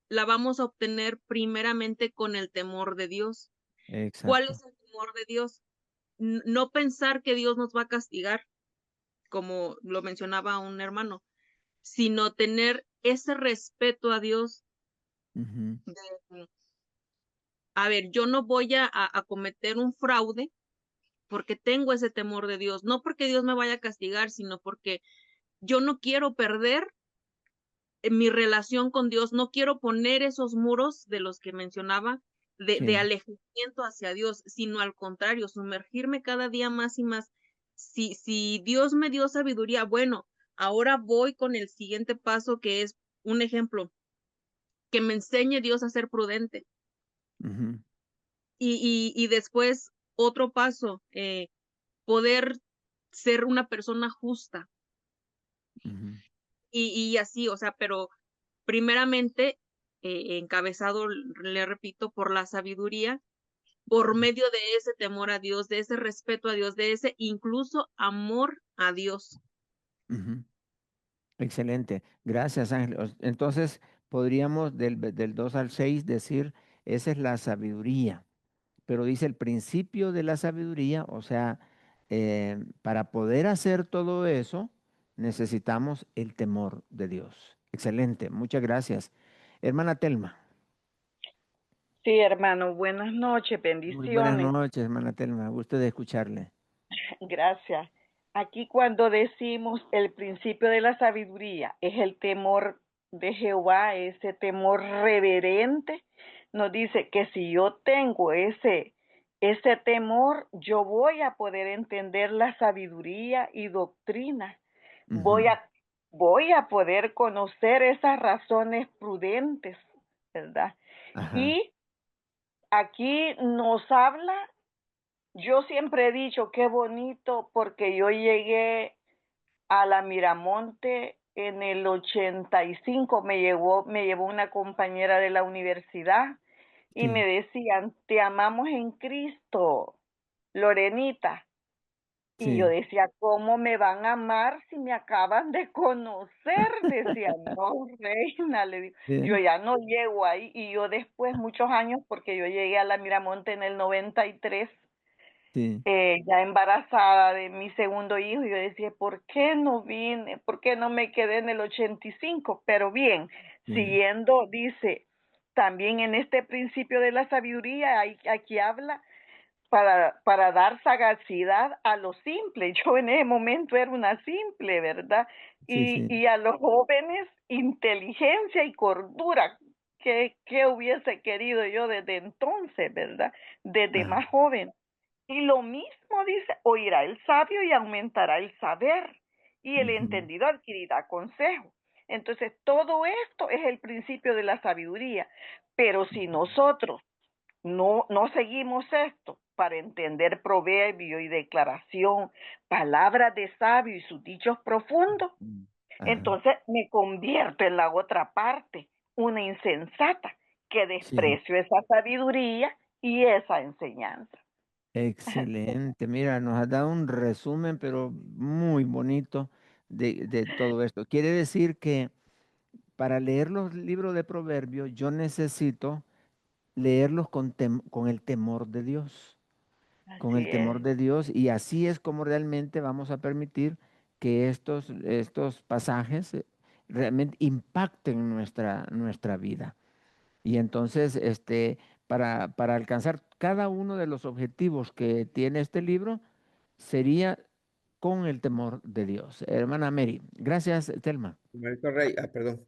la vamos a obtener primeramente con el temor de Dios. ¿Cuál Exacto. es el temor de Dios? No pensar que Dios nos va a castigar, como lo mencionaba un hermano, sino tener ese respeto a Dios. Ujú. A ver, yo no voy a cometer un fraude porque tengo ese temor de Dios, no porque Dios me vaya a castigar, sino porque yo no quiero perder mi relación con Dios, no quiero poner esos muros de los que mencionaba, de Sí. alejamiento hacia Dios, sino al contrario, sumergirme cada día más y más. Si Dios me dio sabiduría, bueno, ahora voy con el siguiente paso, que es un ejemplo, que me enseñe Dios a ser prudente. Ujú. Y después otro paso, poder ser una persona justa. Ujú. Y así, o sea, pero primeramente, encabezado, le repito, por la sabiduría, por medio de ese temor a Dios, de ese respeto a Dios, de ese incluso amor a Dios. Ujú. Excelente. Gracias, Ángel. Entonces, podríamos del 2 al 6 decir, esa es la sabiduría. Pero dice el principio de la sabiduría, o sea, para poder hacer todo eso, necesitamos el temor de Dios. Excelente. Muchas gracias. Hermana Telma. Sí, hermano, buenas noches, Muy buenas bendiciones. noches, hermana Telma. Gusto de escucharle. Gracias. Aquí cuando decimos el principio de la sabiduría es el temor de Jehová, ese temor reverente, nos dice que si yo tengo ese temor, yo voy a poder entender la sabiduría y doctrina. Voy Ujú. voy a poder conocer esas razones prudentes, ¿verdad? Ajá. Y aquí nos habla. Yo siempre he dicho qué bonito porque yo llegué a la Miramonte en el 85, me llevó una compañera de la universidad y me Sí, decían, te amamos en Cristo, Lorenita. Y yo sí. decía, ¿cómo me van a amar si me acaban de conocer? Decía, no, reina, le digo, yo Sí, ya no llego ahí. Y yo después, muchos años, porque yo llegué a la Miramonte en el 93, sí, ya embarazada de mi segundo hijo, yo decía, ¿por qué no vine? ¿Por qué no me quedé en el 85? Pero bien, sí, siguiendo, dice, también en este principio de la sabiduría, aquí habla para dar sagacidad a los simples. Yo en ese momento era una simple, ¿verdad? sí, sí. Y a los jóvenes, inteligencia y cordura. ¿Qué hubiese querido yo desde entonces, verdad? Desde Ajá. más joven. Y lo mismo dice, oirá el sabio y aumentará el saber, y el Ujú. entendido adquirirá consejo. Entonces, todo esto es el principio de la sabiduría. Pero si nosotros no seguimos esto para entender proverbio y declaración, palabras de sabio y sus dichos profundos, Ajá. entonces me convierto en la otra parte, una insensata que Sí. desprecio esa sabiduría y esa enseñanza. Excelente. Mira, nos has dado un resumen, pero muy bonito de todo esto. Quiere decir que para leer los libros de Proverbios, yo necesito leerlos con el temor de Dios, con Así el es. temor de Dios, y así es como realmente vamos a permitir que estos pasajes realmente impacten nuestra vida. Y entonces, para alcanzar cada uno de los objetivos que tiene este libro, sería con el temor de Dios. Hermana Mary, gracias, Telma. Marco Rey, perdón.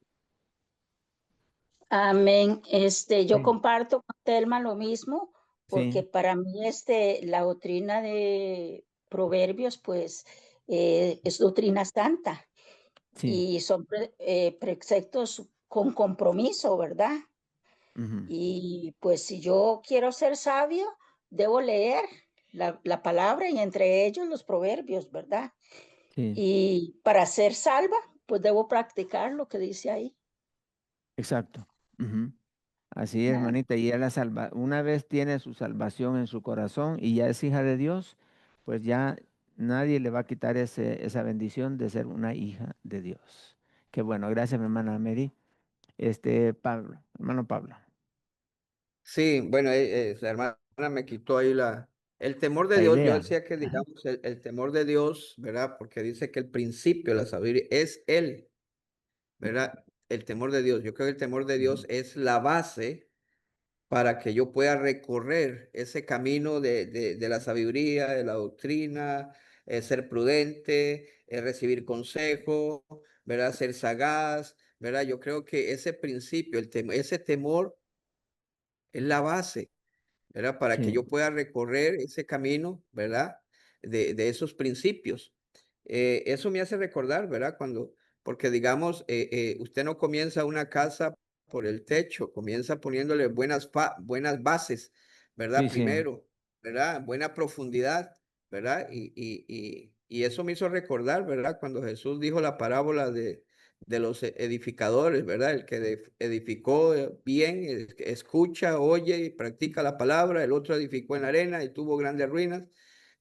Amén. Yo Sí, comparto con Telma lo mismo, porque sí, para mí, la doctrina de Proverbios, pues, es doctrina santa sí. y son preceptos con compromiso, ¿verdad? Ujú. Y pues si yo quiero ser sabio, debo leer. la palabra y entre ellos los proverbios, ¿verdad? Sí, Y para ser salva, pues debo practicar lo que dice ahí. exacto. Ujú. Así es, Ah, hermanita, y ya una vez tiene su salvación en su corazón y ya es hija de Dios, pues ya nadie le va a quitar esa bendición de ser una hija de Dios. Qué bueno, gracias, mi hermana Mary. Pablo, hermano Pablo, Sí, bueno, la hermana me quitó ahí el temor de la Dios. Yo idea. decía que, Ajá. digamos, el temor de Dios, ¿verdad? Porque dice que el principio de la sabiduría es Él, ¿verdad? El temor de Dios. Yo creo que el temor de Dios Ujú. es la base para que yo pueda recorrer ese camino de la sabiduría, de la doctrina, ser prudente, recibir consejo, ¿verdad? Ser sagaz, ¿verdad? Yo creo que ese principio, ese temor es la base, ¿verdad? Para que Sí, yo pueda recorrer ese camino, ¿verdad? De esos principios. Eso me hace recordar, ¿verdad? Porque digamos, usted no comienza una casa por el techo, comienza poniéndole buenas bases, ¿verdad? sí, sí, Primero, ¿verdad? Buena profundidad, ¿verdad? Y eso me hizo recordar, ¿verdad? Cuando Jesús dijo la parábola de los edificadores, ¿verdad? El que edificó bien, el que escucha, oye y practica la palabra, el otro edificó en la arena y tuvo grandes ruinas,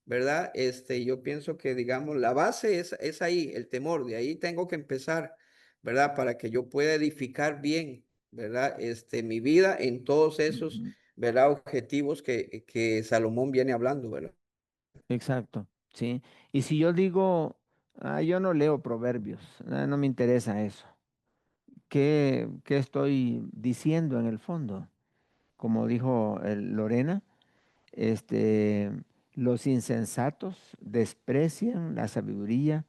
¿verdad? Yo pienso que, digamos, la base es ahí, el temor, de ahí tengo que empezar, ¿verdad? Para que yo pueda edificar bien, ¿verdad? Mi vida en todos esos, ujú, ¿verdad? Objetivos que Salomón viene hablando, ¿verdad? exacto, sí. Y si yo digo, yo no leo proverbios, no me interesa eso. ¿Qué estoy diciendo en el fondo? Como dijo Lorena, este, los insensatos desprecian la sabiduría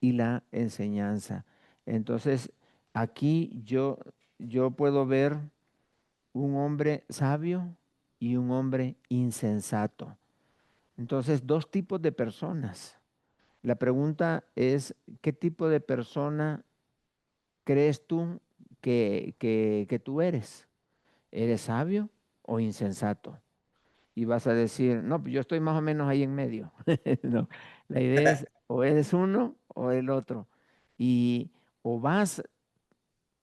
y la enseñanza. Entonces, aquí yo puedo ver un hombre sabio y un hombre insensato. Entonces, dos tipos de personas. La pregunta es, ¿qué tipo de persona crees tú que tú eres? ¿Eres sabio o insensato? Y vas a decir, no, pues yo estoy más o menos ahí en medio. No, la idea es o eres uno o el otro. Y o vas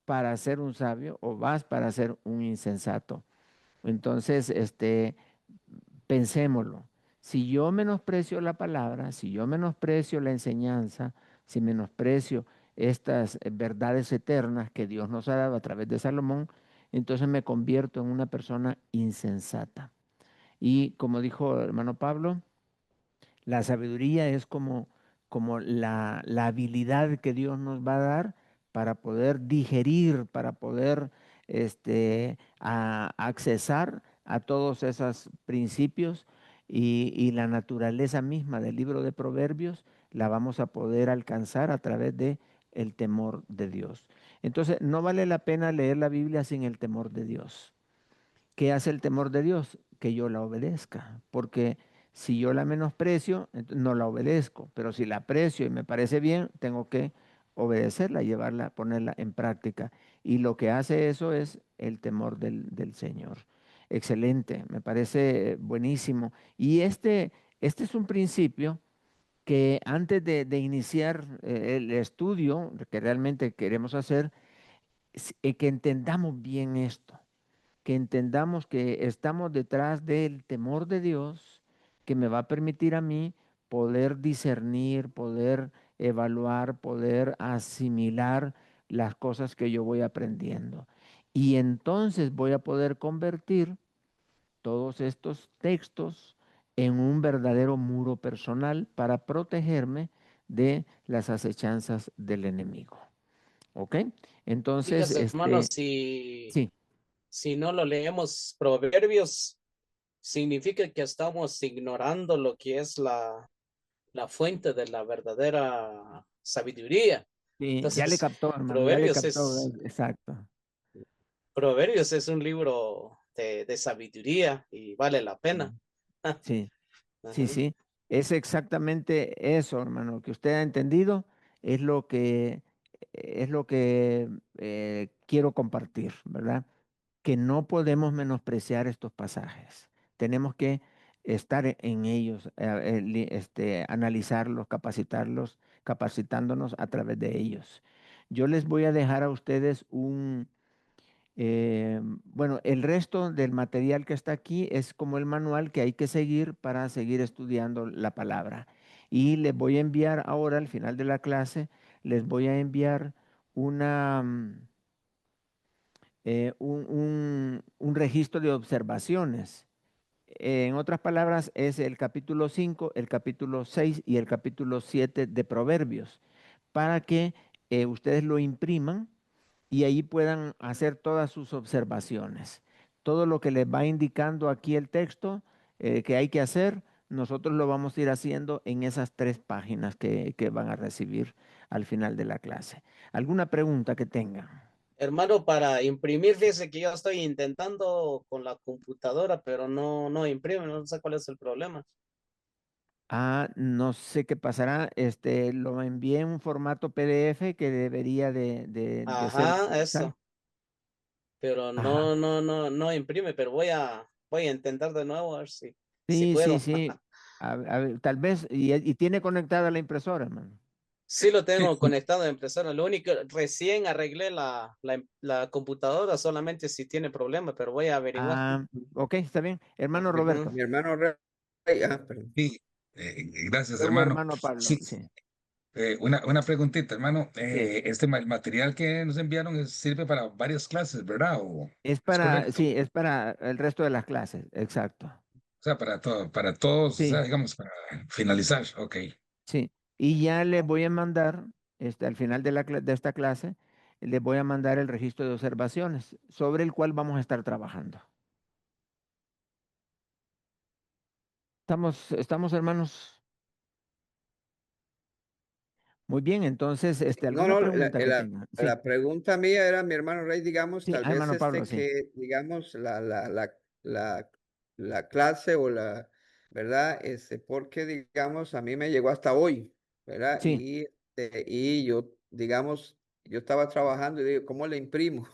para ser un sabio o vas para ser un insensato. Entonces, pensémoslo. Si yo menosprecio la palabra, si yo menosprecio la enseñanza, si menosprecio estas verdades eternas que Dios nos ha dado a través de Salomón, entonces me convierto en una persona insensata. Y como dijo el hermano Pablo, la sabiduría es como la habilidad que Dios nos va a dar para poder digerir, para poder accesar a todos esos principios y la naturaleza misma del libro de Proverbios la vamos a poder alcanzar a través de el temor de Dios. Entonces, no vale la pena leer la Biblia sin el temor de Dios. ¿Qué hace el temor de Dios? Que yo la obedezca, porque si yo la menosprecio, no la obedezco, pero si la aprecio y me parece bien, tengo que obedecerla, llevarla, ponerla en práctica. Y lo que hace eso es el temor del Señor. Excelente, me parece buenísimo. Y este es un principio que antes de iniciar el estudio que realmente queremos hacer, que entendamos bien esto, que entendamos que estamos detrás del temor de Dios, que me va a permitir a mí poder discernir, poder evaluar, poder asimilar las cosas que yo voy aprendiendo. Y entonces voy a poder convertir todos estos textos en un verdadero muro personal para protegerme de las acechanzas del enemigo. ¿Ok? Entonces, Fíjese, hermanos, si, sí. si no lo leemos Proverbios, significa que estamos ignorando lo que es la fuente de la verdadera sabiduría. Sí, ya le Entonces, captó, hermano, ya le Proverbios captó, es, exacto. Proverbios es un libro de sabiduría y vale la pena. Mm. Sí, sí, Ajá. sí, es exactamente eso, hermano, que usted ha entendido, es lo que quiero compartir, ¿verdad? Que no podemos menospreciar estos pasajes. Tenemos que estar en ellos, analizarlos, capacitarlos, capacitándonos a través de ellos. Yo les voy a dejar a ustedes bueno, el resto del material que está aquí es como el manual que hay que seguir para seguir estudiando la palabra. Y les voy a enviar ahora, al final de la clase, les voy a enviar una, un registro de observaciones. En otras palabras, es el capítulo 5, el capítulo 6 y el capítulo 7 de Proverbios, para que ustedes lo impriman y ahí puedan hacer todas sus observaciones. Todo lo que les va indicando aquí el texto que hay que hacer, nosotros lo vamos a ir haciendo en esas 3 páginas que van a recibir al final de la clase. ¿Alguna pregunta que tengan? Hermano, para imprimir, fíjese que yo estoy intentando con la computadora, pero no imprime, no sé cuál es el problema. No sé qué pasará. Lo envié en un formato PDF que debería de ser Ajá, universal. eso. Pero Ajá. no imprime, pero voy a intentar de nuevo a ver si Sí, sí, puedo. sí. A ver, tal vez, y tiene conectada la impresora, hermano. Sí lo tengo conectado a la impresora. Lo único, recién arreglé la computadora, solamente si tiene problema, pero voy a averiguar. Ok, está bien. Hermano Ujú. Roberto. Mi hermano Rey, perdón. Sí, gracias, Luego hermano. hermano Pablo, Sí, sí. una preguntita, hermano. Sí. El material que nos enviaron sirve para varias clases, ¿verdad? Es ¿Es para, correcto? sí, es para el resto de las clases, exacto. O sea, para todos, o sea, Sí, digamos, para finalizar. Ok. sí. Y ya les voy a mandar, al final de de esta clase, les voy a mandar el registro de observaciones sobre el cual vamos a estar trabajando. ¿Estamos, hermanos? Muy bien, entonces, No, ¿alguna no, pregunta que tengan? Sí, la pregunta mía era, mi hermano Rey, digamos, sí, tal vez hermano Pablo, sí. que, digamos, la clase o ¿verdad? Porque, digamos, a mí me llegó hasta hoy, ¿verdad? Sí, Y yo, digamos, yo estaba trabajando y digo, ¿cómo le imprimo?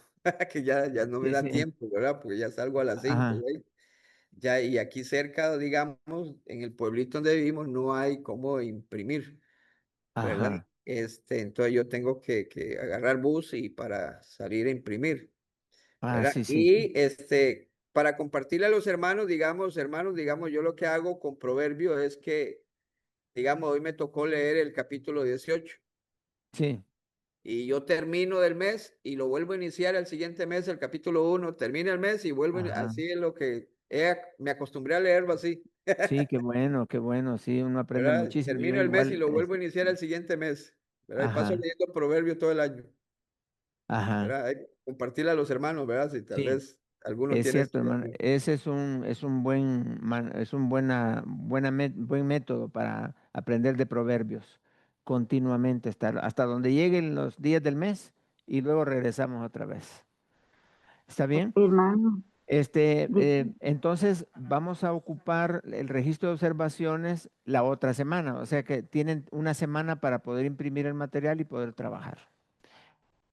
Que ya no me sí, da sí. tiempo, ¿verdad? Porque ya salgo a las 5, Ajá, ¿verdad? Ya, y aquí cerca, digamos, en el pueblito donde vivimos, no hay cómo imprimir. ¿Verdad? ajá. Entonces yo tengo que agarrar bus y para salir a imprimir, ¿verdad? Sí, sí, sí. Y para compartirle a los hermanos, digamos, yo lo que hago con Proverbio es que, digamos, hoy me tocó leer el capítulo 18 Sí, y yo termino del mes y lo vuelvo a iniciar el siguiente mes, el capítulo 1, termina el mes y vuelvo, ajá. así es lo que me acostumbré a leerlo así, Sí, qué bueno, sí, uno aprende ¿verdad? muchísimo. Yo Termino el mes y igual, lo vuelvo a iniciar el siguiente mes, ¿verdad? Y paso ajá, leyendo Proverbio todo el año. ajá. ¿Verdad? Hay que compartirle a los hermanos, ¿verdad? Si tal Sí, vez alguno es tiene cierto, esto hermano. también. Ese es un buen, es un buen método para aprender de proverbios. Continuamente estar hasta donde lleguen los días del mes y luego regresamos otra vez. ¿Está bien? Hermano, dis- Entonces vamos a ocupar el registro de observaciones la otra semana. O sea que tienen una semana para poder imprimir el material y poder trabajar.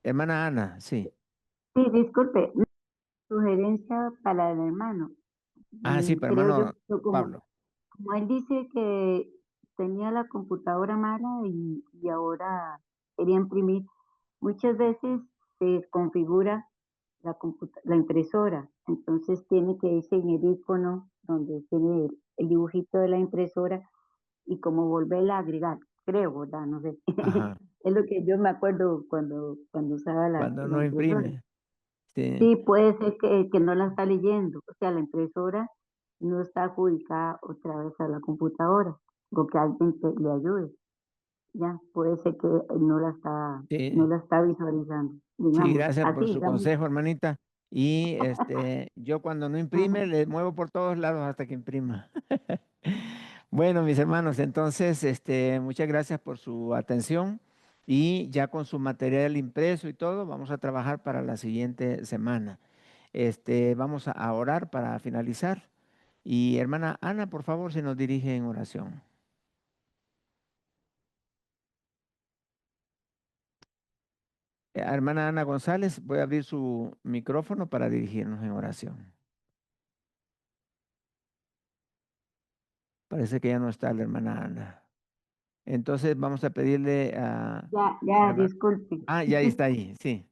Hermana Ana, sí. sí, disculpe, sugerencia para el hermano. Sí, para Creo yo, hermano como, Pablo. como él dice que tenía la computadora mala y ahora quería imprimir, muchas veces se configura la impresora, entonces tiene que irse en el icono donde tiene el dibujito de la impresora y como volverla a agregar, creo, ¿verdad? No sé. Ajá. Es lo que yo me acuerdo cuando usaba Cuando la no impresora. imprime. Sí. Sí, puede ser que no la está leyendo, o sea, la impresora no está adjudicada otra vez a la computadora, o que alguien le ayude, ya, puede ser que no Sí, la está visualizando, sí, digamos, gracias así, por su digamos. consejo, hermanita. Y yo cuando no imprime, Ujú. le muevo por todos lados hasta que imprima. Bueno, mis hermanos, entonces, muchas gracias por su atención y ya con su material impreso y todo, vamos a trabajar para la siguiente semana. Vamos a orar para finalizar. Y hermana Ana, por favor, se nos dirige en oración. Hermana Ana González, voy a abrir su micrófono para dirigirnos en oración. Parece que ya no está la hermana Ana. Entonces vamos a pedirle a... Ya, hermana- disculpe. Ah, ya está ahí, sí,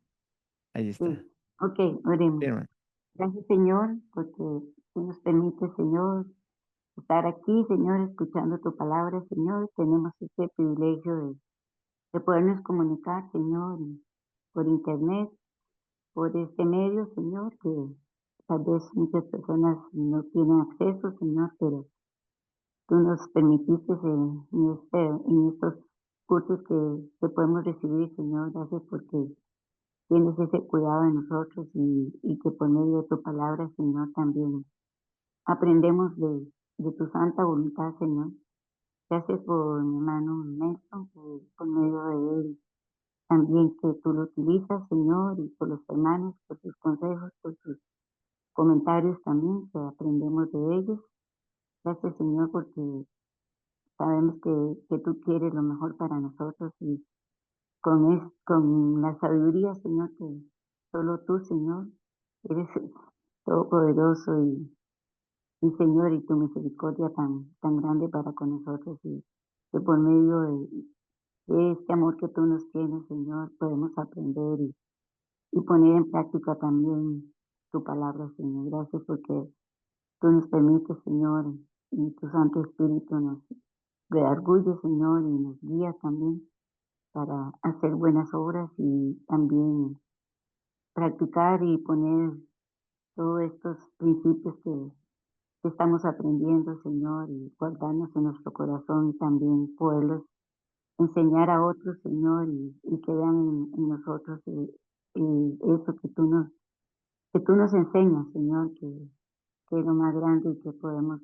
ahí está. Sí, ok, oremos. Sí, hermano. Gracias, Señor, porque tú nos permite, Señor, estar aquí, Señor, escuchando tu palabra, Señor. Tenemos este privilegio de podernos comunicar, Señor, por internet, por este medio, Señor, que tal vez muchas personas no tienen acceso, Señor, pero tú nos permitiste en estos cursos que podemos recibir, Señor. Gracias porque tienes ese cuidado de nosotros y que por medio de tu palabra, Señor, también aprendemos de tu santa voluntad, Señor. Gracias por mi hermano Nelson, que por medio de él también que tú lo utilizas, Señor, y por los hermanos, por sus consejos, por sus comentarios también, que aprendemos de ellos. Gracias, Señor, porque sabemos que tú quieres lo mejor para nosotros y con la sabiduría, Señor, que solo tú, Señor, eres todopoderoso y Señor, y tu misericordia tan grande para con nosotros y que por medio de este amor que tú nos tienes, Señor, podemos aprender y poner en práctica también tu palabra, Señor. Gracias porque tú nos permites, Señor, y tu Santo Espíritu nos redarguye, Señor, y nos guía también para hacer buenas obras y también practicar y poner todos estos principios que estamos aprendiendo, Señor, y guardarnos en nuestro corazón y también poderlos enseñar a otros, Señor, y que vean en nosotros y eso que tú nos enseñas, Señor, que es lo más grande y que podemos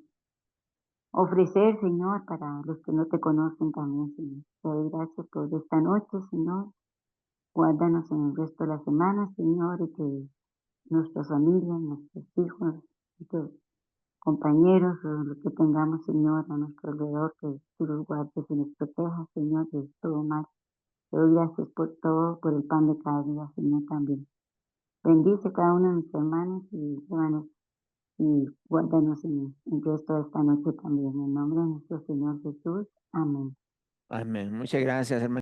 ofrecer, Señor, para los que no te conocen también, Señor. Te doy gracias por esta noche, Señor. Guárdanos en el resto de la semana, Señor, y que nuestras familias, nuestros hijos, nuestros compañeros, o los que tengamos, Señor, a nuestro alrededor, que tú los guardes y nos protejas, Señor, de todo mal. Te doy gracias por todo, por el pan de cada día, Señor, también. Bendice cada uno de mis hermanos y hermanas y guárdanos en el resto de esta noche también. En nombre de nuestro Señor Jesús. Amén. Amén. Muchas gracias, hermano.